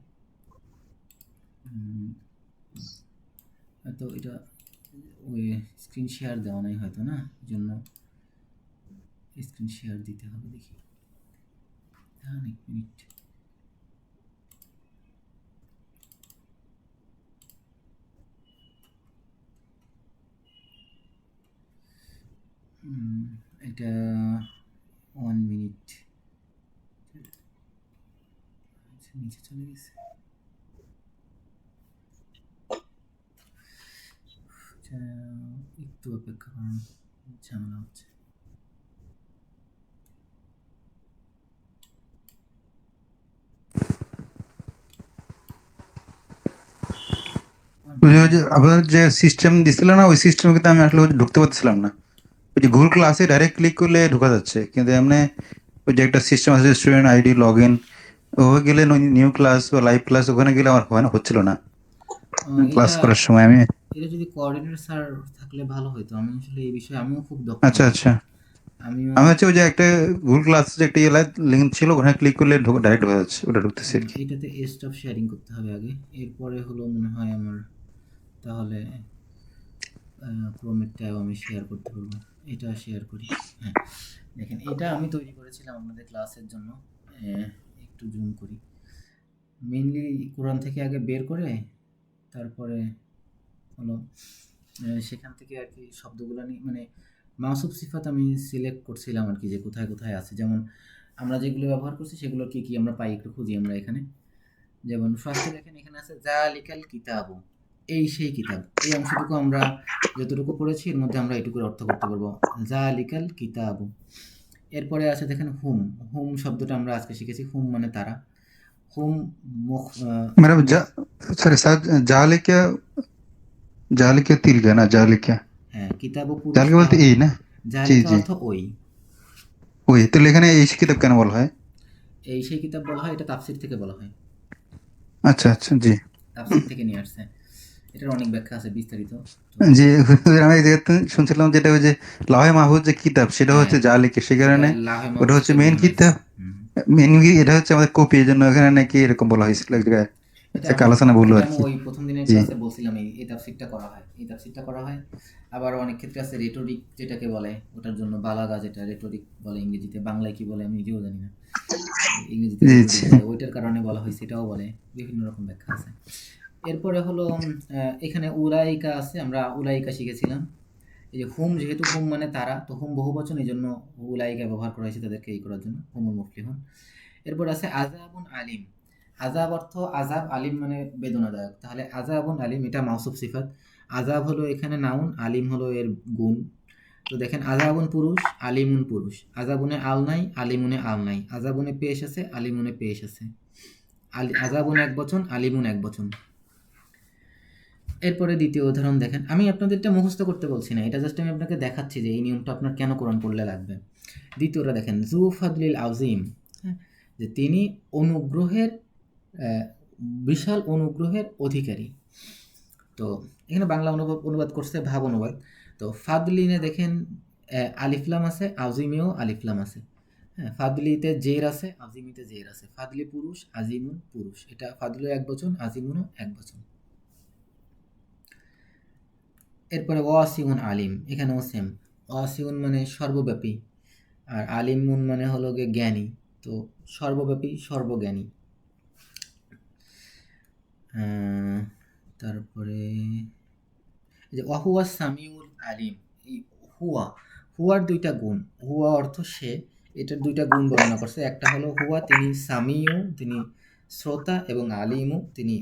তো এটা ওই স্ক্রিন শেয়ার দেওয়া নাই হয়তো, না, এই জন্য স্ক্রিন শেয়ার দিতে হবে। দেখি, এক মিনিট। এটা 1 মিনিট নিচে চলে গেছে। একটু অপেক্ষা করুন, ঝামেলা হচ্ছে। আপনাদের যে সিস্টেম দিছিল না, ওই সিস্টেমে কিন্তু আমি আসলে ঢুকতে পারছিলাম না। ওই যে গুগল ক্লাসে ডাইরেক্ট ক্লিক করলে ঢোকা যাচ্ছে, কিন্তু এমনি ওই যে একটা সিস্টেম আছে স্টুডেন্ট আইডি লগ ইন, ওখানে গেলে নিউ ক্লাস বা লাইভ ক্লাস, ওখানে গেলে আমার হয় না, হচ্ছিল না ক্লাস করার সময়। আমি এটা যদি কোঅর্ডিনেটর স্যার থাকলে ভালো হতো। আমি আসলে এই বিষয়ে আমিও খুব দক্ষ আচ্ছা না। আচ্ছা, আমি হচ্ছে ওই যে একটা গুগল ক্লাস যে একটা লিঙ্ক ছিল, ওখানে ক্লিক করলে ডাইরেক্ট ঢোকা যাচ্ছে, ওটা ঢুকতেছি আর কি। এটাতে স্টপ শেয়ারিং করতে হবে আগে, এরপরে হলো মনে হয় আমার, তাহলে ক্রোমের ট্যাব আমি শেয়ার করতে পারবো। এটা শেয়ার করি। হ্যাঁ, দেখেন এটা আমি তৈরি করেছিলাম আপনাদের ক্লাসের জন্য। একটু জুম করি। মেইনলি কোরআন থেকে আগে বের করে তারপরে হলো সেখান থেকে আর কি শব্দগুলো নিয়ে, মানে মাউসুফ সিফাত আমি সিলেক্ট করছিলাম আর কি, যে কোথায় কোথায় আছে। যেমন আমরা যেগুলো ব্যবহার করছি সেগুলো কি কি আমরা পাই একটু খুঁজি আমরা এখানে। যেমন ফার্স্টে দেখেন এখানে আছে জালিকাল কিতাবু, এই সেই কিতাব। এই অংশটুকু আমরা যতটুকু পড়েছি এর মধ্যে আমরা এটুকুর অর্থ করতে পারবো, জালিকাল কিতাবু। এরপরে আছে দেখেন হুম, হুম শব্দটা আমরা আজকে শিখেছি, হুম মানে তারা। হুম ম্যাডাম সরি স্যার, জালিকা তিলকা না জালিকা? হ্যাঁ, কিতাব ও পুরুষ জালকা বলতে এই না? জি জালিকা জি, অর্থ ওই। ওই তাহলে এখানে এই কিতাব কেন বলা হয়? এই সেই কিতাব বলা হয়, এটা তাফসির থেকে বলা হয়, আচ্ছা আচ্ছা, জি তাফসির থেকে নিয়ে আসছে। এটার অনেক ব্যাখ্যা আছে বিস্তারিত। তো যে আমি এই জায়গাতে শুনছিলাম যেটা ওই যে লাহে মাহফুজ যে কিতাব সেটা হ্যাঁ, হচ্ছে জালিকে, সে এটা কারণে লাহে ওটা মাহফুজ হচ্ছে থেকে মেইন ভিন্ন হয়েছে। কিতাব, হুম। মেইন এটা হচ্ছে আমাদের কপি, এই জন্য এখানে নাকি এরকম বলা হয়েছিল এক জায়গায়, এটা একটা আলোচনা বললো এটা আর আমি কি। ওই প্রথম দিনের জি ক্লাসে বলছিলাম, এই তাফসিরটা করা হয়, এই তাফসিরটা করা হয়। আবার অনেক ক্ষেত্রে আছে রেটরিক যেটাকে বলে, ওটার জন্য বালাগা, যেটা রেটরিক বলে ইংরেজিতে, বাংলায় কি বলে আমি নিজেও জানি না, ইংরেজিতে জি রেটরিক জি বলে, ওইটার কারণে বলা হয়, সেটাও বলে, বিভিন্ন রকম ব্যাখ্যা আছে। এরপরে হলো এখানে উলাইকা আছে, আমরা উলাইকা শিখেছিলাম। এই যে হুম, যেহেতু হুম মানে তারা, তো হুম বহুবচন, এই জন্য উলাইকা ব্যবহার করা হয়েছে তাদেরকে এই করার জন্য, হুমুল মুফলিহুন। এরপর আছে আযাবুন আলিম। আযাব অর্থ আযাব, আলিম মানে বেদনাদায়ক, তাহলে আযাবুন আলিম এটা মাউসুফ সিফাত। আযাব হলো এখানে নাউন, আলিম হলো এর গুণ। তো দেখেন, আযাবুন পুরুষ, আলিমুন পুরুষ, আযাবুনে আল নাই, আলিমুনে আল নাই, আযাবুনে পেশ আছে, আলিমুনে পেশ আছে, আযাবুন এক বচন, আলিমুন এক বচন। এরপরে দ্বিতীয় উদাহরণ দেখেন, আমি আপনাদের এটা মুখস্থ করতে বলছি না, এটা জাস্ট আমি আপনাকে দেখাচ্ছি যে এই নিয়মটা আপনার কেন কোরআন পড়লে লাগবে। দ্বিতীয়টা দেখেন, জু ফাদলিল আউজিম, হ্যাঁ, যে তিনি অনুগ্রহের, আহ, বিশাল অনুগ্রহের অধিকারী। তো এখানে বাংলা অনুবাদ করছে, ভাব অনুবাদ। তো ফাদলিনে দেখেন আলিফলাম আছে, আউজিমেও আলিফলাম আছে। হ্যাঁ, ফাদলিতে জের আছে, আজিমিতে জের আছে। ফাদলি পুরুষ, আজিমুন পুরুষ, এটা ফাদলিও এক বচন, আজিমুনও এক বচন। এরপরে ওয়াসিউন আলিম, এখানেও সেম, ওয়াসিউন মানে সর্বব্যাপী, আর আলিমুন মানে হলো গিয়ে জ্ঞানী, তো সর্বব্যাপী সর্বজ্ঞানী। তারপরে এই যে ওয়াহুয়া সামিউল আলিম, এই হুয়া, হুয়ার দুইটা গুণ, হুয়া অর্থ সে, এটার দুইটা গুণ বর্ণনা করছে, একটা হলো হুয়া তিনি সামিউ, তিনি শ্রোতা, এবং আলিমু তিনি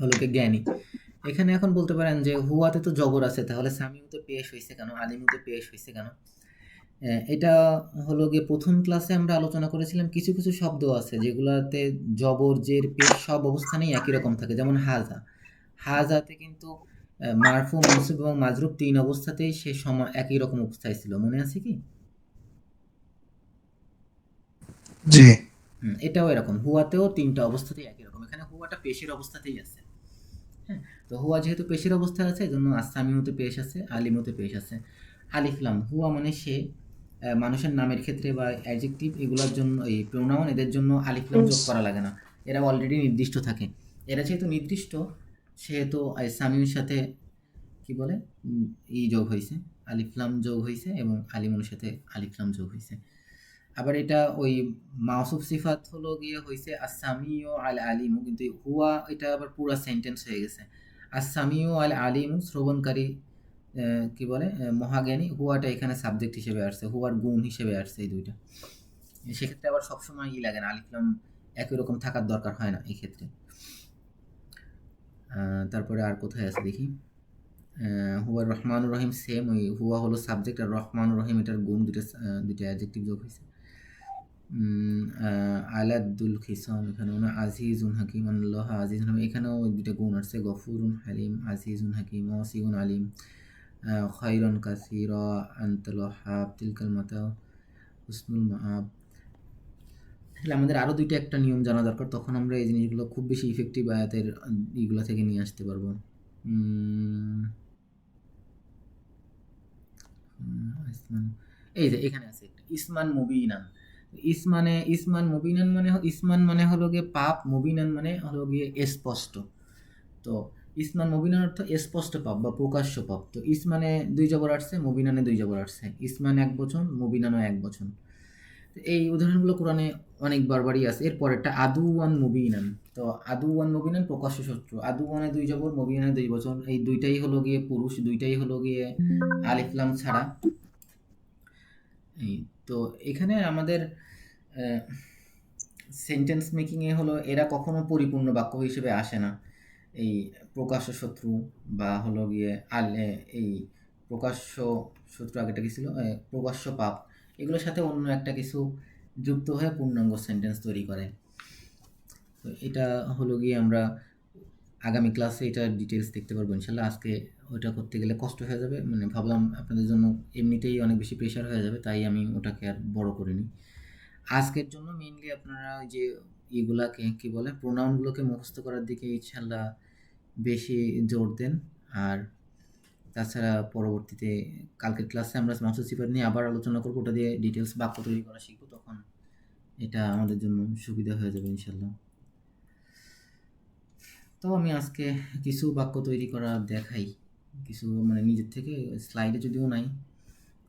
হলো কি জ্ঞানী। এখানে এখন বলতে পারেন যে হুয়াতে তো জবর আছে, তাহলে সামিউতে পেশ হয়েছে কেন, আলিমুতে পেশ হয়েছে কেন? এটা হলো গিয়ে প্রথম ক্লাসে আমরা আলোচনা করেছিলাম, কিছু কিছু শব্দ আছে যেগুলাতে জবর জের পেশ সব অবস্থানেই একই রকম থাকে, যেমন হাজা, হাজাতে কিন্তু মারফু মনসুব এবং মাজরুব তিন অবস্থাতেই সে একই রকম অবস্থায় ছিল, মনে আছে কি? জি এটাও এরকম, হুয়াতেও তিনটা অবস্থাতেই একই রকম, এখানে হুয়াটা পেশের অবস্থাতেই আছে। হ্যাঁ, তো হুয়া যেহেতু পেশের অবস্থায় আছে, এজন্য আসামিউতে পেশ আছে, আলিমুতে পেশ আছে। আলিফলাম, হুয়া মানে সে, মানুষের নামের ক্ষেত্রে বা অ্যাডজেক্টিভ এগুলোর জন্য, এই প্রোনাউন, এদের জন্য আলিফলাম যোগ করা লাগে না, এরা অলরেডি নির্দিষ্ট থাকে। এরা যেহেতু নির্দিষ্ট, সেহেতু সামিউর সাথে কি বলে, ই যোগ হয়েছে, আলিফলাম যোগ হয়েছে, এবং আলিমুনের সাথে আলিফলাম যোগ হয়েছে। আবার এটা ওই মাউসুফ সিফাত হলো গিয়ে হয়েছে আসামিও আল আলিমু, কিন্তু হুয়া এটা আবার পুরো সেন্টেন্স হয়ে গেছে, আসামিও আল আলিমু শ্রবণকারী, কি বলে, মহাজ্ঞানী, হুয়াটা এখানে সাবজেক্ট হিসেবে আসছে, হুয়ার গুণ হিসেবে আসছে এই দুইটা। সেক্ষেত্রে আবার সবসময় ই লাগে না, আলিফলাম একই রকম থাকার দরকার হয় না এই ক্ষেত্রে। তারপরে আর কোথায় আছে দেখি, হুয়া রহমানুর রহিম, সেম, ওই হুয়া হলো সাবজেক্ট, আর রহমানুর রহিম এটার গুণ, দুইটা অ্যাডজেক্টিভ যোগ হয়েছে। আলাদুল খিসাম, এখানে মনে হয় আজিজুন হাকিম, আল্লাহ আজিজুন হাকিম, এখানেও দুইটা গুণ আসছে, গফুরুন হালিম, আজিজুন হাকিম, ওয়াসিউন আলিম, খাইরন কাসিরা, আনতাল ওয়াহাব, তিলকাল মাতা, হুসনুল মাআব। তাহলে আমাদের আরও দুইটা একটা নিয়ম জানা দরকার, তখন আমরা এই জিনিসগুলো খুব বেশি ইফেক্টিভ আয়াতের ইগুলো থেকে নিয়ে আসতে পারবো। এই যে এখানে আছে একটা, ইসমান মুবিনান। ইসমান মুবিনান মানে ইসমান মানে হলো গিয়ে পাপ, মুবিনান মানে হলো গিয়ে স্পষ্ট। তো ইসমান মুবিনান অর্থ স্পষ্ট পাপ বা প্রকাশ্য পাপ। তো ইসমানে দুই জবর আসছে, মুবিনানে দুই জবর আসছে, ইসমান এক বচন, মুবিনানও এক বচন। তো এই উদাহরণগুলো কোরআনে অনেক বারবারই আছে। এরপরেরটা আদুওয়ান মুবিনান, তো আদুওয়ান মুবিনান প্রকাশ্য শত্রু, আদুওয়ানে দুই জবর, মুবিনানে দুই বচন, এই দুইটাই হলো গিয়ে পুরুষ, দুইটাই হলো গিয়ে আলিফলাম ছাড়া। এই তো এখানে আমাদের সেন্টেন্স মেকিংয়ে হলো এরা কখনো পরিপূর্ণ বাক্য হিসেবে আসে না। এই প্রকাশ্য শত্রু বা হলো গিয়ে এই প্রকাশ্য শত্রু, আগেটা কি ছিল, প্রকাশ্য পাপ, এগুলোর সাথে অন্য একটা কিছু যুক্ত হয়ে পূর্ণাঙ্গ সেন্টেন্স তৈরি করে। তো এটা হলো গিয়ে আমরা আগামী ক্লাসে এটা ডিটেলস দেখতে পারবো ইনশাল্লাহ। আজকে ওটা করতে গেলে কষ্ট হয়ে যাবে, মানে ভাবলাম আপনাদের জন্য এমনিতেই অনেক বেশি প্রেশার হয়ে যাবে, তাই আমি ওটাকে আর বড় করিনি। আজকের জন্য মেইনলি আপনারা ওই যে ইগুলাকে কি বলে প্রোনাউনগুলোকে মুখস্থ করার দিকে ইনশাল্লাহ বেশি জোর দেন। আর তাছাড়া পরবর্তীতে কালকের ক্লাসে আমরা মাসুদ সিফাত নিয়ে আবার আলোচনা করবো, ওটা দিয়ে ডিটেলস বাক্য তৈরি করা শিখবো, তখন এটা আমাদের জন্য সুবিধা হয়ে যাবে ইনশাল্লাহ। তো আমি আজকে কিছু বাক্য তৈরি করা দেখাই, কিছু মানে নিজের থেকে, স্লাইডে যদিও নাই,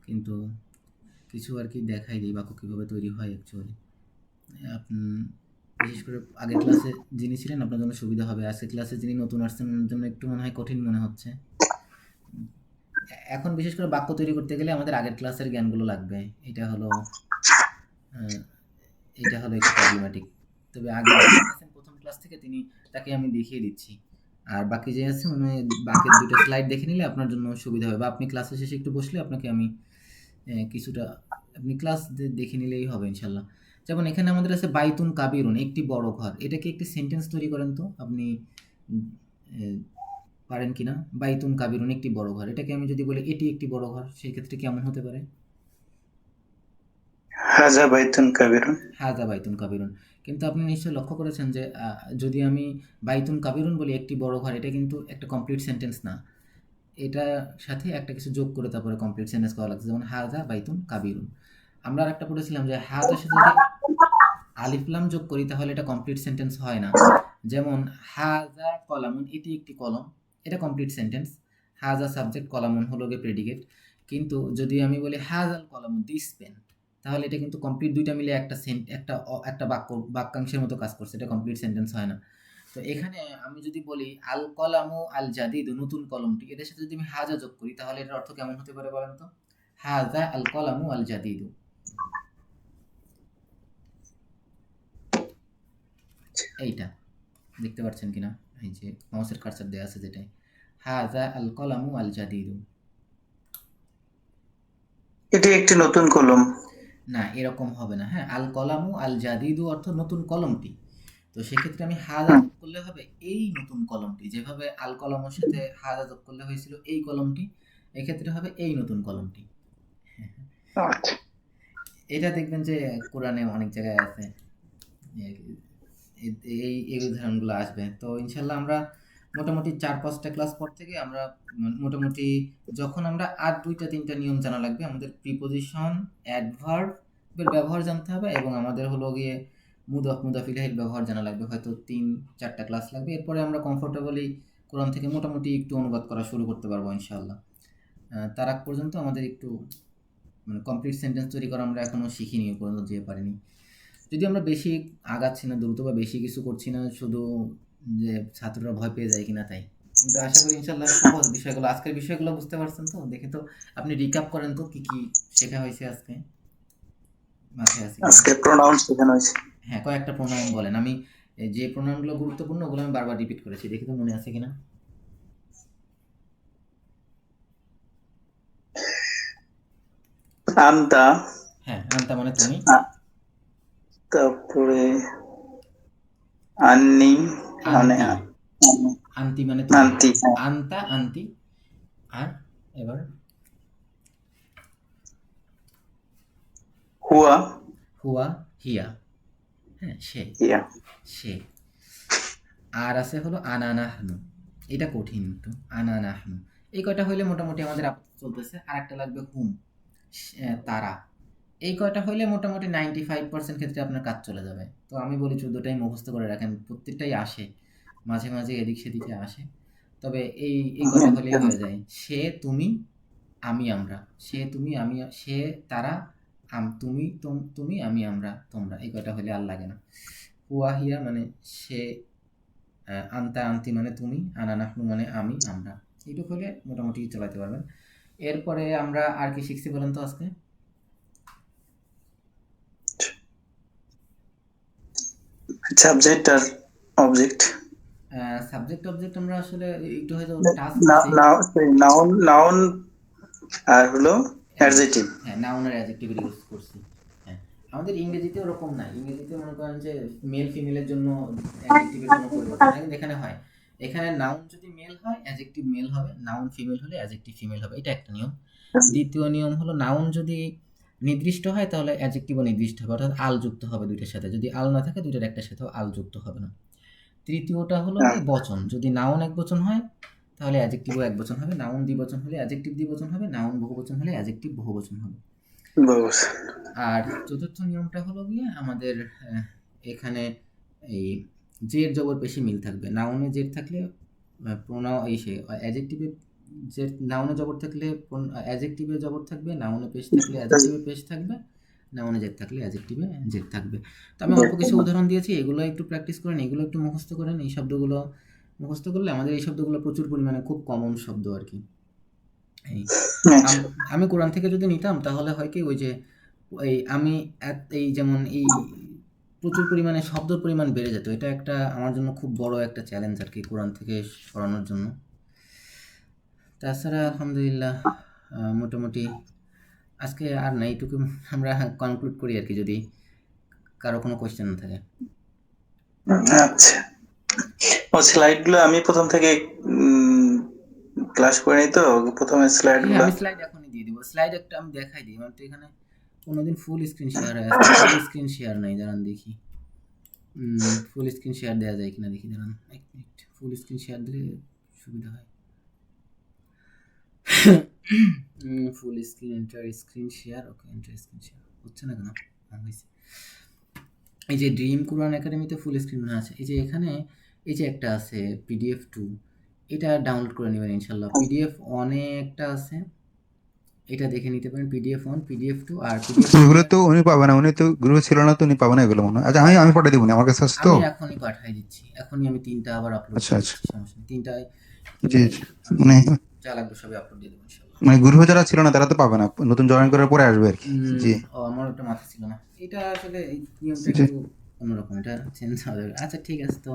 কিন্তু কিছু আর কি দেখাই দিই বাক্য কীভাবে তৈরি হয় অ্যাকচুয়ালি। বিশেষ করে আগের ক্লাসে যিনি ছিলেন আপনার জন্য সুবিধা হবে, আজকের ক্লাসে যিনি নতুন আসছেন ওনার জন্য একটু মনে হয় কঠিন মনে হচ্ছে। এখন বিশেষ করে বাক্য তৈরি করতে গেলে আমাদের আগের ক্লাসের জ্ঞানগুলো লাগবে, এটা হলো একটু প্রবলেম্যাটিক। তবে আগে যিনি আছেন প্রথম ক্লাস থেকে তাকে আমি দেখিয়ে দিচ্ছি, আর বাকি যে আছে উনি বাকি দুটো স্লাইড দেখে নিলে আপনার জন্য সুবিধা হবে, বা আপনি ক্লাসের শেষে একটু বসলে আপনাকে আমি কিছুটা আপনি ক্লাস দেখে নিলেই হবে ইনশাল্লাহ। যেমন এখানে আমাদের আছে বাইতুন কাবিরুন, একটি বড় ঘর। এটাকে একটি সেন্টেন্স তৈরি করেন তো আপনি, পারেন কিনা? বাইতুন কাবিরুন, একটি বড় ঘর। এটাকে আমি যদি বলি এটি একটি বড় ঘর, সেই ক্ষেত্রে কেমন হতে পারে? হাজা বাইতুন কাবিরুন। হাজা বাইতুন কাবিরুন। কিন্তু আপনি নিশ্চয়ই লক্ষ্য করেছেন যে যদি আমি বাইতুন কাবিরুন বলি একটি বড় ঘর, এটা কিন্তু একটা কমপ্লিট সেন্টেন্স না, এটার সাথে একটা কিছু যোগ করে তারপরে কমপ্লিট সেন্টেন্স করা লাগছে, যেমন হাজা বাইতুন কাবিরুন। আমরা আর একটা পড়েছিলাম যে হাজার সাথে যদি আলিফলাম যোগ করি তাহলে এটা কমপ্লিট সেন্টেন্স হয় না, যেমন হাজা কলামুন, এটি একটি কলম, এটা কমপ্লিট সেন্টেন্স। হাজা সাবজেক্ট, কলামুন হলো গিয়ে প্রেডিকেট। কিন্তু যদি আমি বলি হাজাল কলামুন, দিস পেন, তাহলে এটা কিন্তু কমপ্লিট দুইটা মিলে একটা বাক্যাংশের মতো কাজ করছে, এটা কমপ্লিট সেন্টেন্স হয় না। তো এখানে আমি যদি বলি আল কলামু আল জাদিদু, নতুন কলমটি, এদের সাথে যদি আমি হাজা যোগ করি তাহলে এটার অর্থ কেমন হতে পারে বলেন তো? হাজা আল কলামু আল জাদিদু। এইটা দেখতে পাচ্ছেন কিনা? এই যে মাউসের কার্সার দেয়া আছে যেটাই, হাজা আল কলামু আল জাদিদু। এটি একটি নতুন কলম। না, এরকম হবে না। হ্যাঁ, আল কলামু আল জাদিদু অর্থ নতুন কলমটি। তো সেক্ষেত্রে আমি হাজা যোগ করলে হবে এই নতুন কলমটি, যেভাবে আল কলমের সাথে হাজা যোগ করলে হয়েছিল এই কলমটি, এক্ষেত্রে হবে এই নতুন কলমটি। আচ্ছা, এটা দেখবেন যে কোরআনে অনেক জায়গায় আছে, এই উদাহরণগুলো আসবে। তো ইনশাল্লাহ আমরা মোটামুটি 4-5টা ক্লাস পর থেকে আমরা মোটামুটি, যখন আমরা আর 2-3টা নিয়ম জানা লাগবে, আমাদের প্রিপোজিশন, অ্যাডভার্বের ব্যবহার জানতে হবে, এবং আমাদের হলো গিয়ে মুদাফ মুদাফ ইলাইহির ব্যবহার জানা লাগবে, হয়তো 3-4টা ক্লাস লাগবে। এরপরে আমরা কমফোর্টেবলি কোরআন থেকে মোটামুটি একটু অনুবাদ করা শুরু করতে পারবো ইনশাআল্লাহ। তার আগ পর্যন্ত আমাদের একটু মানে কমপ্লিট সেন্টেন্স তৈরি করা আমরা এখনও শিখিনি, পর্যন্ত যেতে পারিনি। যদি আমরা বেশি আগাচ্ছি না দ্রুত, বা বেশি কিছু করছি না, শুধু যে ছাত্ররা ভয় পেয়ে যায় কিনা তাই। কিন্তু আশা করি ইনশাল্লাহ সহজ বিষয়গুলো, আজকের বিষয়গুলো বুঝতে পারছেন তো? দেখে তো আপনি রিক্যাপ করেন তো কি কি শেখা হয়েছে আজকে, মাথায় আছে কিনা? আজকে প্রোনাউন শেখানো হয়েছে। হ্যাঁ, কয়েকটা প্রোনাউন বলেন। আমি যে প্রোনাউনগুলো গুরুত্বপূর্ণ ওগুলো আমি বারবার রিপিট করেছি, দেখি তো মনে আছে কিনা। আন্তা, হ্যাঁ, আনতা মানে তুমি, তারপরে আন্নি মানে আন্তি, আন্তি মানে তুমি, আন্তি, আন্তা আন্তি। আর এবার হুয়া, হুয়া হিয়া, হ্যাঁ সে, ইয়া। সে। আর আছে হলো আনা নাহনু, এটা কঠিন একটু, আনা নাহনু। এই কয়টা হইলে মোটামুটি আমাদের আপাতত চলতেছে। আর একটা লাগবে হুম, তারা। এই কয়টা হইলে মোটামুটি 95% ক্ষেত্রে আপনার কাজ চলে যাবে। তো আমি বলি 14টাই মুখস্থ করে রাখেন, প্রত্যেকটাই আসে, মাঝে মাঝে এদিক সেদিকে আসে, তবে এই কয়টা হলেই হয়ে যায়। সে, তুমি, আমি, আমরা। সে, তুমি, আমি, সে, তারা, তুমি, তুমি, আমি, আমরা, তোমরা। এই কয়টা হলে আর লাগে না। হুয়া হিয়া মানে সে, আন্তা আন্তি মানে তুমি, আনা নাহনু মানে আমি, আমরা। এইটুকু হলে মোটামুটি চালাতে পারবেন। এরপরে আমরা আর কি শিখছি বলেন তো আজকে? সাবজেক্ট আর অবজেক্ট। সাবজেক্ট অবজেক্ট আমরা আসলে একটু হয়তো টাচ নাউন, নাউন আর হলো অ্যাডজেক্টিভ। হ্যাঁ, নাউন আর অ্যাডজেক্টিভ ইউজ করছি। হ্যাঁ, আমাদের ইংরেজিতে ওরকম না। ইংরেজিতে মনে করেন যে মেল ফিমেলের জন্য অ্যাডজেক্টিভের কোনো পরিবর্তন নাই, কিন্তু এখানে হয়। এখানে নাউন যদি মেল হয় অ্যাডজেক্টিভ মেল হবে, নাউন ফিমেল হলে অ্যাডজেক্টিভ ফিমেল হবে, এটা একটা নিয়ম। দ্বিতীয় নিয়ম হলো নাউন যদি নির্দিষ্ট হয় তাহলে অ্যাডজেক্টিভও নির্দিষ্ট হবে, অর্থাৎ আল যুক্ত হবে দুইটার সাথে, যদি আল না থাকে দুইটার একটার সাথেও আল যুক্ত হবে না। তৃতীয়টা হলো কি বচন, যদি নাউন এক বচন হয় তাহলে অ্যাডজেক্টিভও এক বচন হবে, নাউন দ্বিবচন হলে অ্যাডজেক্টিভ দ্বিবচন হবে, নাউন বহুবচন হলে অ্যাডজেক্টিভ বহুবচন হবে। আর চতুর্থ নিয়মটা হলো গিয়ে আমাদের এখানে এই জের জবর পেশি মিল থাকবে, নাউনে জের থাকলে প্রোনাউন এই সে অ্যাডজেক্টিভে জের, নাউনে জবর থাকলে অ্যাডজেক্টিভে জবর থাকবে, নাউনে পেশ থাকলে অ্যাডজেক্টিভে পেশ থাকবে, নাউনে জের থাকলে অ্যাডজেক্টিভে জের থাকবে। তো আমি অল্প কিছু উদাহরণ দিয়েছি, এগুলো একটু প্র্যাকটিস করেন, এগুলো একটু মুখস্থ করেন। এই শব্দগুলো মুখস্থ করলে আমাদের এই শব্দগুলো প্রচুর পরিমাণে খুব কমন শব্দ আর কি। এই আমি কোরআন থেকে যদি নিতাম তাহলে হয় কি, ওই যে এই আমি এই যেমন এই প্রচুর পরিমাণে শব্দের পরিমাণ বেড়ে যেত, এটা একটা আমার জন্য খুব বড় একটা চ্যালেঞ্জ আর কি কোরআন থেকে সরানোর জন্য। তাছাড়া আলহামদুলিল্লাহ মোটামুটি আজকে আর না, এইটুকু আমরা কনক্লুড করি আর কি, যদি কারো কোনো কোয়েশ্চেন না থাকে। আচ্ছা, ও স্লাইডগুলো আমি প্রথম থেকে ক্লাস করে নিই, তো প্রথমে স্লাইডগুলো আমি স্লাইড এখনই দিয়ে দিব, স্লাইড একটা আমি দেখাই দিই, মানে তো এখানে কোনোদিন ফুল স্ক্রিন শেয়ার আছে, ফুল স্ক্রিন শেয়ার নাই, দাঁড়ান দেখি ফুল স্ক্রিন শেয়ার দেওয়া যায় কিনা দেখি, দাঁড়ান এক মিনিট, ফুল স্ক্রিন শেয়ার দিলে সুবিধা হয়। Full screen enter screen share, ওকে এন্টার স্ক্রিন শেয়ার হচ্ছে না কেন, হয়েছে। এই যে ড্রিম কোরআন একাডেমিতে ফুল স্ক্রিন আছে, এই যে এখানে এই যে একটা আছে পিডিএফ 2, এটা ডাউনলোড করে নেবেন ইনশাল্লাহ। পিডিএফ অনেকটা আছে, এটা দেখে নিতে পারেন, পিডিএফ 1, পিডিএফ 2 আর পিডিএফ। ওগুলো তো উনি পাবে না, উনি তো গ্রুপে ছিল না, তো উনি পাবে না এগুলো মনে হয়। আচ্ছা, আমি পাঠিয়ে দেবো, আমার কাছে আছে তো। আমি এখনই পাঠিয়ে দিচ্ছি, এখনই আমি 3টা আবার আপলোড আচ্ছা, করছি, সমস্যা নেই, 3টায় জি, মানে যা লাগবে সবই আপলোড দিয়ে দেবো ইনশাল্লাহ। মানে গ্রুপে যারা ছিল না তারা তো পাবে না, নতুন জয়েন করার পরে আসবে আর কি। জি, ও আমার ওটা মাথা ছিল না, এটা আসলে এই নিয়মটা একটু অন্যরকম, এটা চেঞ্জ হবে। আচ্ছা ঠিক আছে, তো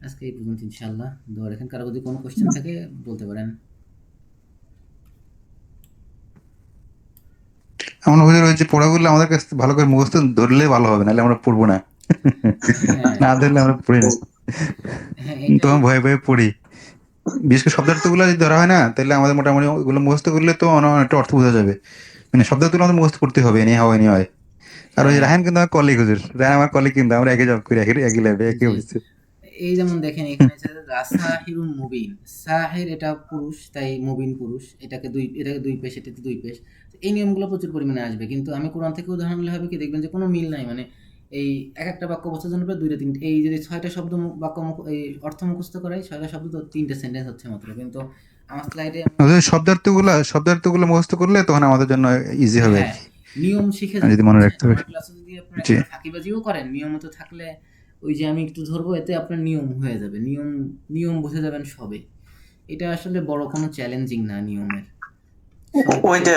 আজকে এই পর্যন্ত ইনশাল্লাহ। দোয়া রাখেন, কারো যদি কোনো কোশ্চেন থাকে বলতে পারেন। এমন হুজুর হয়েছে পড়াগুলো আমাদের কাছে ভালো করে মুখস্থ ধরলে ভালো হবে, নাহলে আমরা পড়বো না, না ধরলে আমরা পড়ি না, তখন ভয়ে ভয়ে পড়ি। বিশেষ করে শব্দার্থগুলো যদি ধরা হয় না, তাহলে আমাদের মোটামুটি ওগুলো মুখস্থ করলে তো অনেকটা অর্থ বোঝা যাবে। মানে শব্দার্থগুলো আমাদের মুখস্থ করতে হবে, এনি হয়। আর ওই রাহান কিন্তু আমার কলিগ, হুজুর রাহান আমার কলিগ, কিন্তু আমরা একই জব করি, একই ল্যাবে, একই অফিসে। এই যেমন দেখেন এখানে রাসাহিরুন মুবিন, সাহির এটা পুরুষ তাই মুবিন পুরুষ, এটাকে দুই পেশ, এটাতে দুই পেশ। এই নিয়মগুলো প্রচুর পরিমাণে আসবে, কিন্তু আমি কোরআন থেকে উদাহরণ নিলে হবে কি, দেখবেন যে কোনো মিল নাই, মানে এই এক একটা বাক্য বোঝার জন্য প্রায় 2টা 3টে, এই যদি 6টা শব্দ বাক্য এই অর্থ মুখস্থ করাই 6টা শব্দ, তো 3টে সেন্টেন্স হচ্ছে মাত্র। কিন্তু আমার স্লাইডে শব্দার্থগুলো মুখস্থ করলে তখন আমাদের জন্য ইজি হবে আর কি, নিয়ম শিখে যদি মনে রাখতে পারি। আমার ক্লাসে যদি আপনারা জি, ফাঁকিবাজিও করেন, নিয়মিত থাকলে ওই যে আমি একটু ধরবো, এতে আপনার নিয়ম হয়ে যাবে, নিয়ম বুঝে যাবেন সবে। এটা আসলে বড় কোনো চ্যালেঞ্জিং না নিয়মের। ওইটা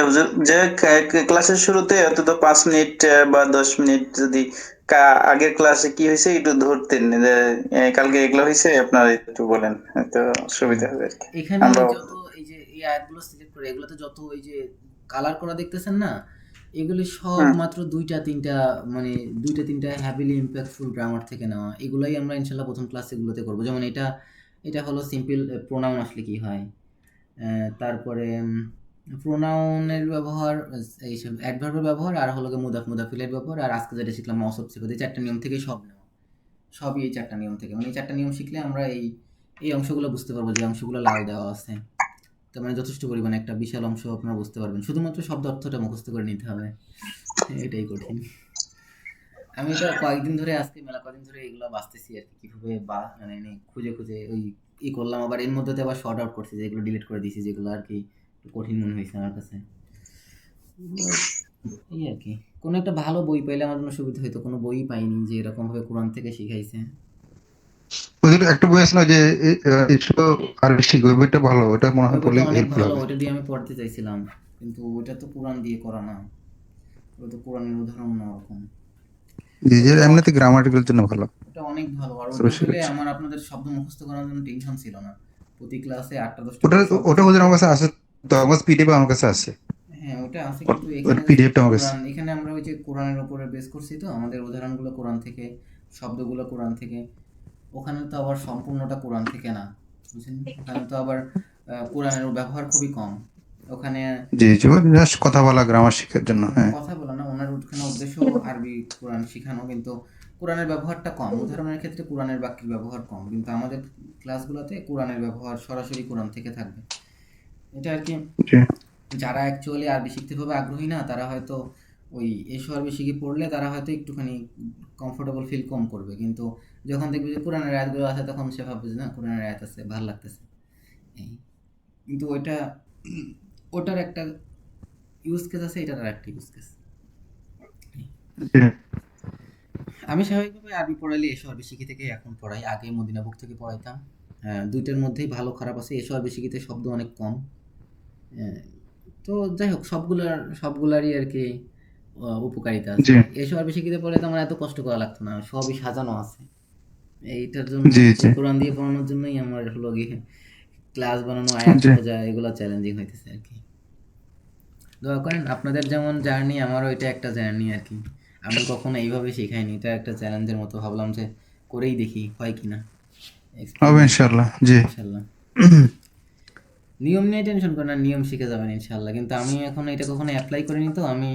যে ক্লাসের শুরুতে অন্তত 5 মিনিট বা 10 মিনিট যদি আগের ক্লাসে কি হয়েছে একটু ধরতেন, যে কালকে এগুলো হয়েছে, আপনারা একটু বলেন, তো সুবিধা হবে আর কি। এখানে যত এই যে এই আয়াতগুলো সিলেক্ট করে, এগুলোতে যত এই যে কালার করা দেখতেছেন না, এগুলি সব মাত্র 2টা 3টা, মানে 2টা 3টা হ্যাভিলি ইম্প্যাক্টফুল গ্রামার থেকে নেওয়া। এগুলাই আমরা ইনশাল্লাহ প্রথম ক্লাসে এগুলোতে করবো। যেমন এটা হলো সিম্পল প্রোনাউন আসলে কি হয়, তারপরে প্রোনাউনের ব্যবহার, এইসব অ্যাডভার্বের ব্যবহার, আর হলো মুদাফিলের ব্যবহার, আর আজকে যেটা শিখলাম মৌসুফ সিফাত, এই 4টা নিয়ম থেকে সব নেওয়া, সবই এই 4টা নিয়ম থেকে। মানে এই 4টা নিয়ম শিখলে আমরা এই অংশগুলো বুঝতে পারবো, যে অংশগুলো লাল দেওয়া আছে, তার মানে যথেষ্ট পরিমাণে একটা বিশাল অংশ আপনারা বুঝতে পারবেন। শুধুমাত্র শব্দ অর্থটা মুখস্থ করে নিতে হবে, এটাই কঠিন। আমি এটা কয়েকদিন ধরে, আজকে মেলা কয়েকদিন ধরে এগুলো বাঁচতেছি আর কি, কিভাবে মানে খুঁজে ওই করলাম। আবার এর মধ্যে আবার শর্ট আউট করছি, যেগুলো ডিলিট করে দিয়েছি, যেগুলো আর কি কঠিন মনে হয়েছে আমার কাছে। এই আর কি, কোনো একটা ভালো বই পাইলে আমার জন্য সুবিধা হইতো, কোনো বই পাইনি যে এরকম ভাবে কোরআন থেকে শিখাইছে। ওদের একটা বই আছে না যে আর বইটা ভালো, ওটা মনে হয় পড়লে হেল্পফুল হবে। ওটা দিয়ে আমি পড়তে চাইছিলাম, কিন্তু ওটা তো কোরআন দিয়ে করা না, ওটা তো কোরআনের উদাহরণ না ওরকম। নিজের এমনিতে গ্রামাটিক্যাল জন্য ভালো, ওটা অনেক ভালো। আর ওটা হলে আমার আপনাদের শব্দ মুখস্থ করার জন্য টেনশন ছিল না, প্রতি ক্লাসে 8টা 10টা ওটা ওদের আমার কাছে আছে, তো আমার পিডিএফ আমার কাছে আছে। হ্যাঁ ওটা আছে, কিন্তু এখানে পিডিএফটা আমার কাছে, এখানে আমরা ওই যে কোরআনের উপরে বেস করছি, তো আমাদের উদাহরণগুলো কোরআন থেকে, শব্দগুলো কোরআন থেকে, ওখানে তো আবার সম্পূর্ণটা কোরআন থেকে না, বুঝছেন? ওখানে তো আবার কোরআনের ব্যবহার খুবই কম। ওখানে জি জি, জাস্ট কথা বলা, গ্রামার শেখার জন্য। হ্যাঁ কথা বলা না, ওনার ওখানে উদ্দেশ্য আরবি কোরআন শিখানো, কিন্তু কোরআনের ব্যবহারটা কম। উদাহরণের ক্ষেত্রে কোরআনের বাক্যের ব্যবহার কম, কিন্তু আমাদের ক্লাসগুলোতে কোরআনের ব্যবহার সরাসরি কোরআন থেকে থাকবে। এটা আর কি জি যারা অ্যাকচুয়ালি আরবি শিখতে খুব আগ্রহী না, তারা হয়তো ওই এসো আরবি শিখে পড়লে তারা হয়তো একটুখানি কমফোর্টেবল ফিল কম করবে, কিন্তু যখন দেখবে যে কোরআনের আয়াতগুলো আছে তখন সে ভাববে যে না কোরআনের আয়াত আছে, ভালো লাগতেছে। এই কিন্তু ওইটা ওটার একটা ইউজ কেস আছে, এটার আর একটা ইউজ কেস। জি আমি স্বাভাবিকভাবে আরবি পড়াইলে এসো আরবি শিখি থেকে এখন পড়াই, আগে মদিনা বুক থেকে পড়াইতাম। দুইটার মধ্যেই ভালো খারাপ আছে। এসো আরবি শিখিতে শব্দ অনেক কম। আহ, তো যাই হোক, সবগুলারই আর কি উপকারিতা আছে। জি এসো আরবি শিখিতে পড়লে তো আমার এত কষ্ট করা লাগতো না, সবই সাজানো আছে। এইটার জন্য জি জি কোরআন দিয়ে পড়ানোর জন্যই আমার হলো গিয়ে ক্লাস বানানো, আয়াত জি খোঁজা, এগুলো চ্যালেঞ্জিং হইতেছে আর কি। দোয়া করেন, আপনাদের যেমন জার্নি আমারও এটা একটা জার্নি আর কি। আমি কখনো এইভাবে শেখাইনি, এটা একটা চ্যালেঞ্জের মতো ভাবলাম যে করেই দেখি হয় কিনা, হবে এক্সপেরিমেন্ট ইনশাল্লাহ। জি ইনশাল্লাহ। নিয়ম নিয়ে টেনশন করেন না, নিয়ম শিখে যাবেন ইনশাল্লাহ। কিন্তু আমি এখন এটা কখনো অ্যাপ্লাই করিনি, তো আমি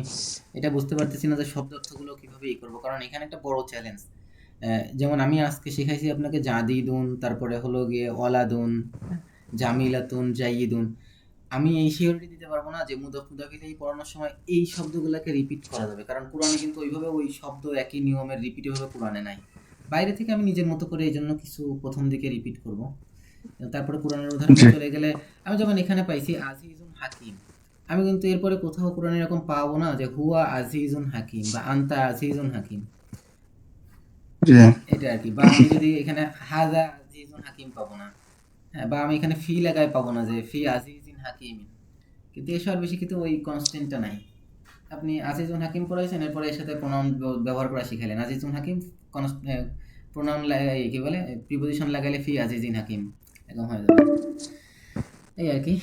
এটা বুঝতে পারতেছি না যে শব্দ অর্থগুলো কিভাবে করবো, কারণ এখানে একটা বড় চ্যালেঞ্জ। যেমন আমি আজকে শিখাইছি আপনাকে জাদিদুন, তারপরে হলো গিয়ে অলাদুন, হ্যাঁ, জামিলাতুন, জাইয়িদুন। আমি এই সিওরিটি দিতে পারবো না যে মুদাফ মুদাফ ইলাইহি পড়ানোর সময় এই শব্দগুলোকে রিপিট করা যাবে, কারণ কোরআনে কিন্তু ওইভাবে ওই শব্দ একই নিয়মের রিপিট ভাবে কোরআনে নাই। বাইরে থেকে আমি নিজের মতো করে এই জন্য কিছু প্রথম দিকে রিপিট করব। তারপরে কোরআনের উদাহরণে জি চলে গেলে আমি যখন এখানে পাইছি আজিজুন হাকিম, আমি কিন্তু এরপরে কোথাও কোরআনে এরকম পাবো না যে হুয়া আজিজুন হাকিম বা আন্তা আজিজুন হাকিম। জি এটা আর কি। বা আমি যদি এখানে হাজা আজিজুন হাকিম পাবো না। হ্যাঁ, বা আমি এখানে ফি লাগাই পাবো না যে ফি আজিজিন হাকিম। কিন্তু এসব বেশি কিন্তু ওই কনস্ট্যান্টটা নাই। আপনি আজিজুন হাকিম পড়াইছেন, এরপরে এর সাথে প্রনাউন ব্যবহার করা শিখাইলেন। আজিজুন হাকিম প্রনাউন কি বলে প্রিপোজিশন লাগাইলে ফি আজিজিন হাকিম, এরকম হয়ে যাবে। এই আর কি।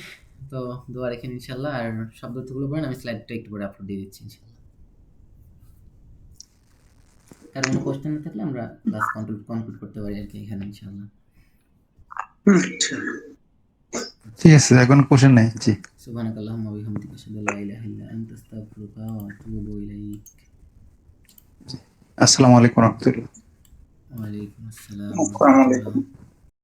তো দোয়া রেখেন ইনশাল্লাহ, আর শব্দ অর্থগুলো পড়েন, আমি স্লাইডটা একটু পরে আপলোড দিয়ে দিচ্ছি ইনশাল্লাহ। আর কোনো কোশ্চেন না থাকলে আমরা ক্লাস কনক্লুড করতে পারি আর কি এখানে ইনশাল্লাহ। আচ্ছা। ঠিক আছে, এখন কোশ্চেন নাই। জি, সুবহানাকাল্লাহুম্মা ওয়া বিহামদিকা আশহাদু আল্লা ইলাহা ইল্লা আনতা আস্তাগফিরুকা ওয়া আতুবু ইলাইক। আসসালামু আলাইকুম রহমতুল্লাহ। ওয়া আলাইকুম আসসালাম ওয়া আসসালামু আলাইকুম। রাহমাতুল্লাহ।